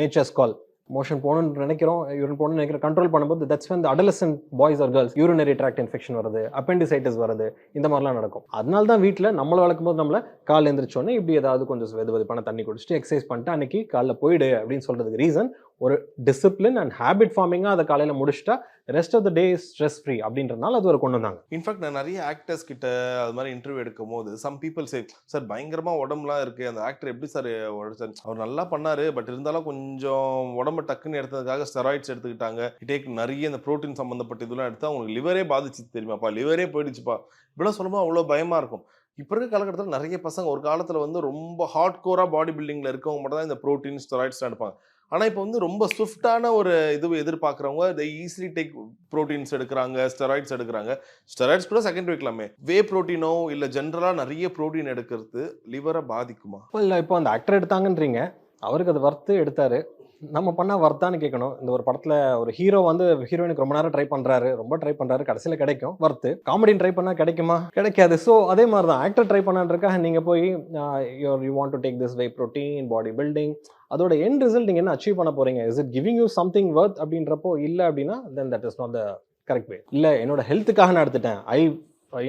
nature's call, motion போகணும்னு நினைக்கிறோம், யூரின் போகணும்னு நினைக்கிறோம், கண்ட்ரோல் பண்ணும்போது that's when the adolescent boys or girls urinary tract infection வருது, appendicitis வருது, இந்த மாதிரிலாம் நடக்கும். அதனால தான் வீட்டில் நம்மளை வளர்க்கும் போது நம்மளை காலைல எழுந்திரிச்சோன்னே இப்படி ஏதாவது கொஞ்சம் வெதுவெதுப்பான தண்ணி குடிச்சிட்டு எக்ஸசைஸ் பண்ணிட்டு அன்னைக்கு காலைல போயிடு அப்படின்னு சொல்றதுக்கு ரீசன் ஒரு டிசிப்ளின் அண்ட் ஹேபிட் ஃபார்மிங்காக அதை காலையில் முடிச்சுட்டா rest of the day stress free அப்படின்றதுனால அது ஒரு கொண்டு வந்தாங்க. இன்ஃபேக்ட் நான் நிறைய ஆக்டர்ஸ் கிட்ட அது மாதிரி இன்டர்வியூ எடுக்கும் போது சம் பீப்புள் சே, சார் பயங்கரமா உடம்புலாம் இருக்கு, அந்த ஆக்டர் எப்படி சார் அவர் நல்லா பண்ணாரு, பட் இருந்தாலும் கொஞ்சம் உடம்பு டக்குன்னு எடுத்ததுக்காக ஸ்டெராய்ட்ஸ் எடுத்துக்கிட்டாங்க, டேக் நிறைய இந்த ப்ரோட்டீன் சம்மந்தப்பட்ட இதெல்லாம் எடுத்தா அவங்களுக்கு லிவரே பாதிச்சு தெரியுமாப்பா, லிவரே போயிடுச்சுப்பா, இப்படிலாம் சொல்லும்போது அவ்வளோ பயமா இருக்கும். இப்போ இருக்க காலகட்டத்தில் நிறைய பசங்க ஒரு காலத்தில் வந்து ரொம்ப ஹார்ட் கோரா பாடி பில்டிங்கில் இருக்கவங்க மட்டும் தான் இந்த ப்ரோட்டீன் ஸ்டெராய்ட்ஸ் எடுப்பாங்க. ஆனால் இப்போ வந்து ரொம்ப ஸ்விஃப்டான ஒரு இது எதிர்பார்க்குறவங்க இதை ஈஸிலி டேக் ப்ரோட்டீன்ஸ் எடுக்கிறாங்க, ஸ்டெராய்ட்ஸ் எடுக்கிறாங்க. ஸ்டெராய்ட்ஸ் கூட செகண்ட் வைக்கலாமே, வே ப்ரோட்டீனோ இல்லை ஜென்ரலாக நிறைய ப்ரோட்டீன் எடுக்கிறது லிவரை பாதிக்குமா? இல்லை, இப்போ அந்த ஆக்டர் எடுத்தாங்கன்றீங்க, அவருக்கு அது வர்த்து எடுத்தாரு, நம்ம பண்ணால் வர்த்தான்னு கேட்கணும். இந்த ஒரு படத்தில் ஒரு ஹீரோ வந்து ஹீரோயினுக்கு ரொம்ப நேரம் ட்ரை பண்ணுறாரு, கடைசியில் கிடைக்கும் வர்த்து. காமெடின்னு ட்ரை பண்ணால் கிடைக்குமா? கிடைக்காது. ஸோ அதே மாதிரி தான் ஆக்டர் ட்ரை பண்ணான்றக்காக நீங்கள் போய் you want to take this way protein, body building, அதோட எண்ட் ரிசல்ட் நீங்கள் என்ன அச்சீவ் பண்ண போகிறீங்க? Is it giving you something worth அப்படின்றப்போ இல்லை அப்படின்னா then that is not the correct way. இல்லை, என்னோட ஹெல்த்துக்காக நான் எடுத்துட்டேன்,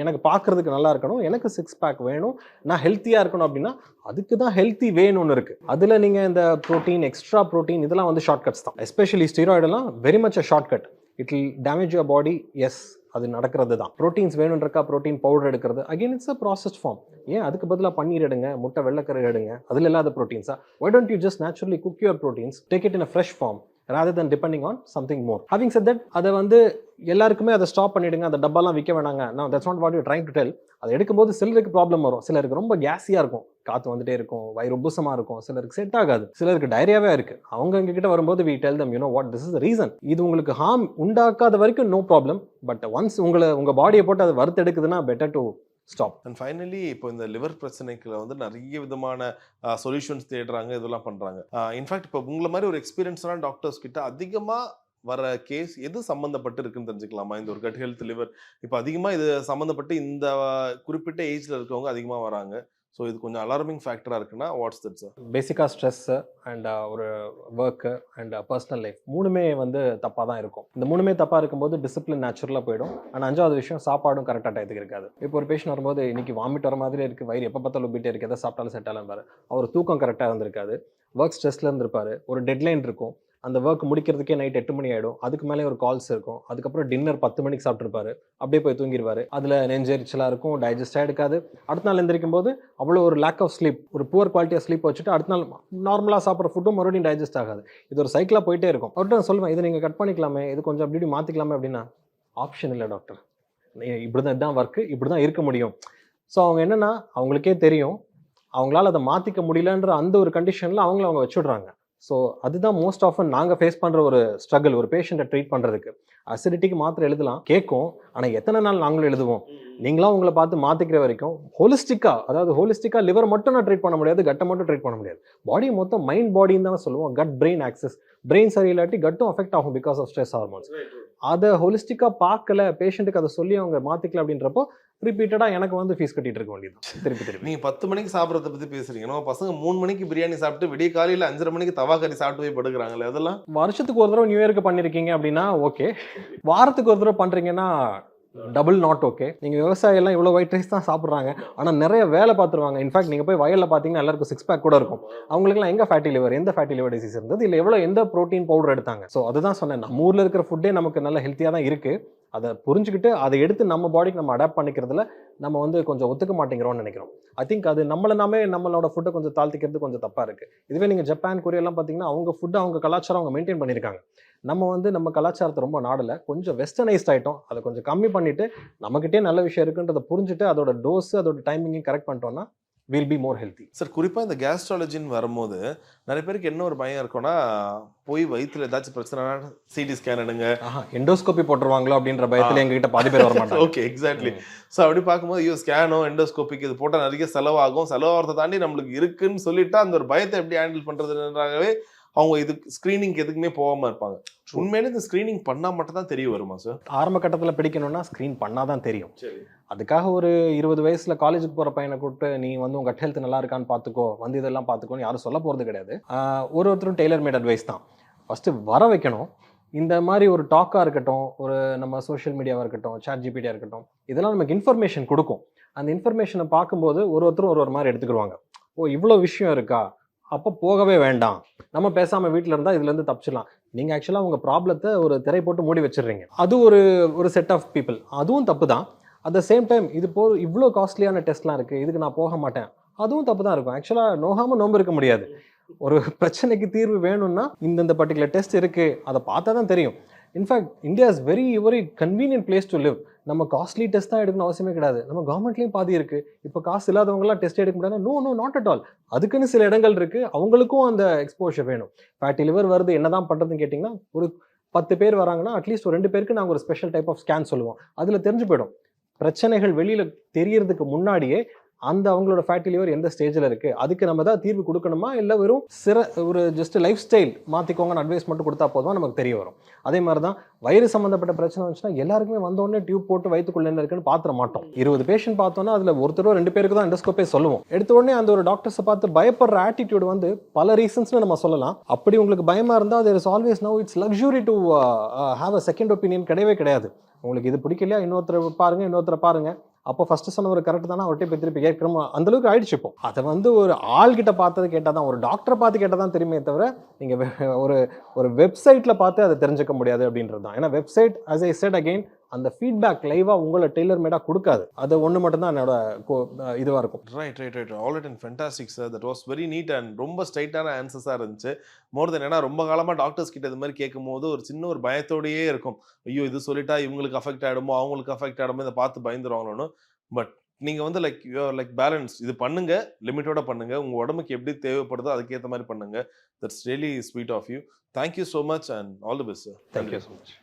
எனக்கு பார்க்கறதுக்கு நல்லா இருக்கணும், எனக்கு 6 பேக் வேணும், நான் ஹெல்த்தியாக இருக்கணும் அப்படின்னா அதுக்கு தான் ஹெல்த்தி வேன்னு ஒன்று இருக்குது. அதில் நீங்கள் இந்த ப்ரோட்டீன், எக்ஸ்ட்ரா ப்ரோட்டீன் இதெல்லாம் வந்து ஷார்ட்கட்ஸ் தான். எஸ்பெஷலி ஸ்டீராய்டெல்லாம் very much a shortcut. It will damage your body. Yes, அது நடக்கிறது தான். ப்ரோட்டீன்ஸ் வேணுன்றக்கா ப்ரோட்டீன் பவுடர் எடுக்கிறது, again it's a processed form. ஏன் அதுக்கு பதிலாக பன்னீர் எடுங்க, முட்டை வெள்ளைக்கரை எடுங்க, அதில் இல்லாத ப்ரோட்டீன்ஸா? why don't you just naturally cook your proteins, take it in a fresh form rather than depending on something more. Having said that, அதை வந்து எல்லாருக்குமே அதை ஸ்டாப் பண்ணிடுங்க, அந்த டப்பாலாம் விற்க வேணாங்க. நான் that's not what you trying to tell. அதை எடுக்கும்போது சிலருக்கு ப்ராப்ளம் வரும், சிலருக்கு ரொம்ப கேஸியாக இருக்கும், காற்று வந்துட்டே இருக்கும், வயிறு உப்புசமாக இருக்கும், சிலருக்கு செட் ஆகாது, சிலருக்கு டயரியாவே இருக்குது. அவங்க எங்ககிட்ட வரும்போது we tell them, you know what, this is the reason. இது உங்களுக்கு ஹார்ம் உண்டாக்காத வரைக்கும் நோ ப்ராப்ளம், பட் ஒன்ஸ் உங்கள் பாடியை போட்டு அதை வறுத்து எடுக்குதுன்னா better to stop. And finally இப்போ இந்த லிவர் பிரச்சனைக்கு வந்து நிறைய விதமான சொல்யூஷன்ஸ் தேடுறாங்க, இதெல்லாம் பண்ணுறாங்க. இன்ஃபேக்ட் இப்போ உங்களை மாதிரி ஒரு எக்ஸ்பீரியன்ஸான டாக்டர்ஸ் கிட்ட அதிகமாக வர கேஸ் எது சம்மந்தப்பட்டு இருக்குன்னு தெரிஞ்சுக்கலாமா? இந்த ஒரு கட் ஹெல்த், லிவர் இப்போ அதிகமாக இது சம்மந்தப்பட்டு இந்த குறிப்பிட்ட ஏஜில் இருக்கவங்க அதிகமாக வராங்க. ஸோ இது கொஞ்சம் அலார்மிங் ஃபேக்டராக இருக்குன்னா வாட்ஸ் தட் சார்? பேசிக்காக ஸ்ட்ரெஸ்ஸு அண்ட் ஒரு ஒர்க்கு அண்ட் பர்சனல் லைஃப் மூணுமே வந்து தப்பாக தான் இருக்கும். இந்த மூணுமே தப்பாக இருக்கும்போது டிசிப்ளின் நேச்சுரலாக போயிடும். அண்ட் அஞ்சாவது விஷயம், சாப்பாடும் கரெக்டாக டயத்துக்கு இருக்காது. இப்போ ஒரு பேஷண்ட் வரும்போது இன்னைக்கு வாமிட் வர மாதிரி இருக்குது, வயிறு எப்போ பார்த்தாலும் உப்பிட்டே இருக்குது, எதை சாப்பிட்டாலும் செட் ஆகலாம் பாரு, அவர் தூக்கம் கரெக்டாக இருந்திருக்காது, ஒர்க் ஸ்ட்ரெஸ்ல இருந்திருப்பாரு, ஒரு டெட்லைன் இருக்கும், அந்த ஒர்க் முடிக்கிறதுக்கே நைட் 8 மணி ஆகிடும், அதுக்கு மேலே ஒரு கால்ஸ் இருக்கும், அதுக்கப்புறம் டின்னர் 10 மணிக்கு சாப்பிட்ருப்பாரு, அப்படியே போய் தூங்கிடுவார், அதில் நெஞ்செரிச்சலாக இருக்கும், டைஜஸ்டாக எடுக்காது. அடுத்த நாள் எந்திரிக்கும் போது அவ்வளோ ஒரு லேக் ஆஃப் ஸ்லீப், ஒரு புவர் குவாலிட்டி ஆஃப் ஸ்லீப் வச்சுட்டு அடுத்த நாள் நார்மலாக சாப்பிட்ற ஃபுட்டும் மறுபடியும் டைஜஸ்ட் ஆகாது. இது ஒரு சைக்கிளாக போயிட்டே இருக்கும். அவர்கிட்ட நான் சொல்லுவேன், இதை நீங்கள் கட் பண்ணிக்கலாமே, இது கொஞ்சம் அப்படி மாற்றிக்கலாமே அப்படின்னா, ஆப்ஷன் இல்லை டாக்டர், இப்படி தான் இதுதான் ஒர்க்கு, இப்படி தான் இருக்க முடியும். ஸோ அவங்க என்னென்னா அவங்களுக்கே தெரியும் அவங்களால அதை மாற்றிக்க முடியலன்ற அந்த ஒரு கண்டிஷனில் அவங்க வச்சுடுறாங்க. ஸோ அதுதான் மோஸ்ட் ஆஃபன் நாங்கள் ஃபேஸ் பண்ணுற ஒரு ஸ்ட்ரகிள். ஒரு பேஷண்ட்டை ட்ரீட் பண்ணுறதுக்கு அசிடிட்டிக்கு மாத்திரை எழுதலாம் கேட்கும், ஆனால் எத்தனை நாள் நாங்களும் எழுதுவோம்? நீங்களாம் உங்களை பார்த்து மாற்றிக்கிற வரைக்கும் ஹோலிஸ்டிக்காக லிவர் மட்டும் நான் ட்ரீட் பண்ண முடியாது, கட்டை மட்டும் ட்ரீட் பண்ண முடியாது. பாடி மொத்தம் மைண்ட் பாடின்னு தான் சொல்லுவோம். கட் பிரெயின் ஆக்சஸ், பிரெயின் சரியில்லாட்டி கட்டும் அஃபெக்ட் ஆகும் பிகாஸ் ஆஃப் ஸ்ட்ரெஸ் ஹார்மோன்ஸ். அதை ஹோலிஸ்டிக்காக பார்க்கல, பேஷண்ட்டுக்கு அதை சொல்லி அவங்க மாற்றிக்கல அப்படின்றப்போ ரிப்பீட்டடாக எனக்கு வந்து ஃபீஸ் கட்டிட்டு இருக்க வேண்டியது திருப்பி. நீங்கள் 10 மணிக்கு சாப்பிட்றத பற்றி பேசுறீங்க, நம்ம பசங்க 3 மணிக்கு பிரியாணி சாப்பிட்டு விடிய காலையில் 5:30 மணிக்கு தவா கறி சாப்பிட்டு போய் படுக்கிறாங்களே, அதெல்லாம் வருஷத்துக்கு ஒரு தடவை நியூ இயருக்கு பண்ணியிருக்கீங்க அப்படின்னா ஓகே, வாரத்துக்கு ஒரு தடவை பண்ணுறீங்கன்னா டபுள் நாட் ஓகே. நீங்கள் விவசாயியெல்லாம் இவ்வளோ ஒயிட் ரைஸ் தான் சாப்பிட்றாங்க, ஆனால் நிறைய வேலை பார்த்துருவாங்க. இன்ஃபேக்ட் நீங்கள் போய் வயலில் பார்த்தீங்கன்னா எல்லாருக்கும் 6 பேக் கூட இருக்கும். அவங்களுக்குலாம் எங்கே ஃபேட்டி லிவர், எந்த ஃபேட்டி லிவர் டிசீஸ் இருந்தது, இல்லை எந்த ப்ரோட்டீன் பவுடர் எடுத்தாங்க. ஸோ அதுதான் சொன்னேன், நம்ம ஊரில் இருக்கிற ஃபுட்டே நமக்கு நல்ல ஹெல்த்தியாக தான் இருக்குது. அதை புரிஞ்சுக்கிட்டு அதை எடுத்து நம்ம பாடிக்கு நம்ம அடாப்ட் பண்ணிக்கிறதுல நம்ம வந்து கொஞ்சம் ஒத்துக்க மாட்டேங்கிறோம்னு நினைக்கிறோம். ஐ திங்க் அது நம்மளோட ஃபுட்டை கொஞ்சம் தாழ்த்திக்கிறது கொஞ்சம் தப்பா இருக்கு. இதுவே நீங்க ஜப்பான், கொரியாலாம் பார்த்தீங்கன்னா அவங்க ஃபுட்டு அவங்க கலாச்சாரம் அவங்க மெயின்டைன் பண்ணியிருக்காங்க. நம்ம வந்து நம்ம கலாச்சாரத்தை ரொம்ப நாடல, கொஞ்சம் வெஸ்டர்னைஸ்ட் ஆயிட்டோம். அதை கொஞ்சம் கம்மி பண்ணிட்டு நம்மகிட்டே நல்ல விஷயம் இருக்குன்றதை புரிஞ்சுட்டு அதோட டோஸ் அதோட டைமிங்கையும் கரெக்ட் பண்ணிட்டோம்னா will be more healthy. Sir குறிப்பாக இந்த கேஸ்ட்ராலஜின்னு வரும்போது நிறைய பேருக்கு என்ன ஒரு பயம் இருக்கும்னா, போய் வயிற்றுல ஏதாச்சும் பிரச்சனைனா சிடி ஸ்கேன் எடுங்க, எண்டோஸ்கோபி போட்டுருவாங்களோ அப்படின்ற பயத்துல எங்ககிட்ட பாதி பேர் வர மாட்டாங்க. Okay exactly. ஸோ அப்படி பார்க்கும்போது ஐயோ ஸ்கேனோ எண்டோஸ்கோபிக்கு இது போட்டால் நிறைய செலவாகும், செலவாகிறத தாண்டி நம்மளுக்கு இருக்குன்னு சொல்லிட்டு அந்த ஒரு பயத்தை எப்படி ஹேண்டில் பண்ணுறதுன்றாகவே அவங்க இது ஸ்க்ரீனிங்க்கு எதுக்குமே போகாமல் இருப்பாங்க. உண்மையிலே இந்த ஸ்க்ரீனிங் பண்ணால் மட்டும் தான் தெரிய வருமா சார்? ஆரம்ப கட்டத்தில் பிடிக்கணும்னா ஸ்க்ரீன் பண்ணாதான் தெரியும். சரி. அதுக்காக ஒரு 20 வயசுல காலேஜுக்கு போற பையனை கூப்பிட்டு நீ வந்து உங்க கட் ஹெல்த் நல்லா இருக்கான்னு பார்த்துக்கோ, வந்து இதெல்லாம் பார்த்துக்கோன்னு யாரும் சொல்ல போறது கிடையாது. ஒருத்தரும் டெய்லர் மேட் அட்வைஸ் தான் ஃபர்ஸ்ட் வர வைக்கணும். இந்த மாதிரி ஒரு டாக்காக இருக்கட்டும், ஒரு நம்ம சோஷியல் மீடியாவாக இருக்கட்டும், சாட் ஜிபிடியாக இருக்கட்டும், இதெல்லாம் நமக்கு இன்ஃபர்மேஷன் கொடுக்கும். அந்த இன்ஃபர்மேஷனை பார்க்கும்போது ஒருத்தரும் ஒரு மாதிரி எடுத்துக்கிடுவாங்க. ஓ இவ்வளோ விஷயம் இருக்கா, அப்போ போகவே வேண்டாம், நம்ம பேசாமல் வீட்டில் இருந்தால் இதுலேருந்து தப்பிச்சிடலாம். நீங்கள் ஆக்சுவலாக உங்கள் ப்ராப்ளத்தை ஒரு திரை போட்டு மூடி வச்சிடுறீங்க. அது ஒரு செட் ஆஃப் பீப்புள். அதுவும் தப்பு தான். அட் த சேம் டைம் இது இவ்வளோ காஸ்ட்லியான டெஸ்ட்லாம் இருக்குது, இதுக்கு நான் போக மாட்டேன், அதுவும் தப்பு தான் இருக்கும். ஆக்சுவலாக நோகாமல் நோம்பு இருக்க முடியாது. ஒரு பிரச்சனைக்கு தீர்வு வேணும்னா இந்த பர்டிகுலர் டெஸ்ட் இருக்குது, அதை பார்த்தா தான் தெரியும். In fact India is very very convenient place to live. நம்ம காஸ்ட்லி டெஸ்ட் தான் எடுக்கணும் அவசியமே கிடையாது. நம்ம கவர்மெண்ட்லேயும் பாதி இருக்குது. இப்போ காசு இல்லாதவங்களாம் டெஸ்ட் எடுக்க முடியாது. No not at all. அதுக்குன்னு சில இடங்கள் இருக்குது, அவங்களுக்கும் அந்த எக்ஸ்போஷர் வேணும். ஃபேட்டி லிவர் வருது என்ன தான் பண்ணுறதுன்னு கேட்டிங்கன்னா, ஒரு 10 பேர் வராங்கன்னா அட்லீஸ்ட் ஒரு 2 பேருக்கு நாங்கள் ஒரு ஸ்பெஷல் டைப் ஆஃப் ஸ்கேன் சொல்லுவோம். அதில் தெரிஞ்சு போயிடும். பிரச்சனைகள் வெளியில் தெரியறதுக்கு முன்னாடியே அந்த அவங்களோட ஃபேட்டி லிவர் எந்த ஸ்டேஜில் இருக்குது, அதுக்கு நம்ம தான் தீர்வு கொடுக்கணுமா, இல்லை வெறும் ஒரு ஜஸ்ட் லைஃப் ஸ்டைல் மாற்றிக்கோங்கன்னு அட்வைஸ் மட்டும் கொடுத்தா போதுமா நமக்கு தெரிய வரும். அதே மாதிரி தான் வயிறு சம்மந்தப்பட்ட பிரச்சனை வந்துச்சுன்னா எல்லாருக்குமே வந்தோடனே டியூப் போட்டு வயிற்றுக்குள்ள என்ன இருக்குன்னு பார்த்துட மாட்டோம். 20 பேஷண்ட் பார்த்தோன்னா அதில் ஒருத்தரோ 2 பேருக்கு தான் எண்டோஸ்கோப்பே சொல்லுவோம். எடுத்த உடனே அந்த ஒரு டாக்டர்ஸை பார்த்து பயப்படுற ஆட்டிடியூட் வந்து பல ரீசன்ஸ்னு நம்ம சொல்லலாம். அப்படி உங்களுக்கு பயமாக இருந்தால் there is always now it's luxury to have a second opinion. கிடையவே கிடையாது. உங்களுக்கு இது பிடிக்கலையா இன்னொருத்தரை பாருங்க. அப்போ ஃபர்ஸ்ட் சொன்னவர் கரெக்ட் தானே, அவர்கிட்ட போய் திருப்பி கேட்கணும், அந்த அளவுக்கு ஆயிடுச்சு. இப்போ அதை வந்து ஒரு ஆள்கிட்ட பார்த்தது கேட்டால் தான், ஒரு டாக்டரை பார்த்து கேட்டால் தான் தெரியுமே தவிர நீங்கள் ஒரு வெப்சைட்டில் பார்த்து அதை தெரிஞ்சுக்க முடியாது அப்படின்றது தான். ஏன்னா website as I said again அந்த ஃபீட்பேக் லைவாக உங்களை டெய்லர் மேடாக கொடுக்காது. அது ஒன்று மட்டும்தான் என்னோட இதுவாக இருக்கும். Right all it and fantastic sir. That was very neat and ரொம்ப ஸ்ட்ரைட்டான ஆன்சர்ஸாக இருந்துச்சு. மோர் தென் ஏன்னா ரொம்ப காலமாக டாக்டர்ஸ் கிட்ட இது மாதிரி கேட்கும் போது ஒரு சின்ன ஒரு பயத்தோடையே இருக்கும். ஐயோ இது சொல்லிட்டா இவங்களுக்கு அஃபெக்ட் ஆகிடுமோ அவங்களுக்கு அஃபெக்ட் ஆகிடுமோ இதை பார்த்து பயந்துருவாங்களோன்னு. பட் நீங்கள் வந்து லைக் பேலன்ஸ் இது பண்ணுங்க, லிமிட்டோட பண்ணுங்க, உங்கள் உடம்புக்கு எப்படி தேவைப்படுதோ அதுக்கேற்ற மாதிரி பண்ணுங்க. That's really sweet of you. Thank you so much and all the best sir. Thank you so much.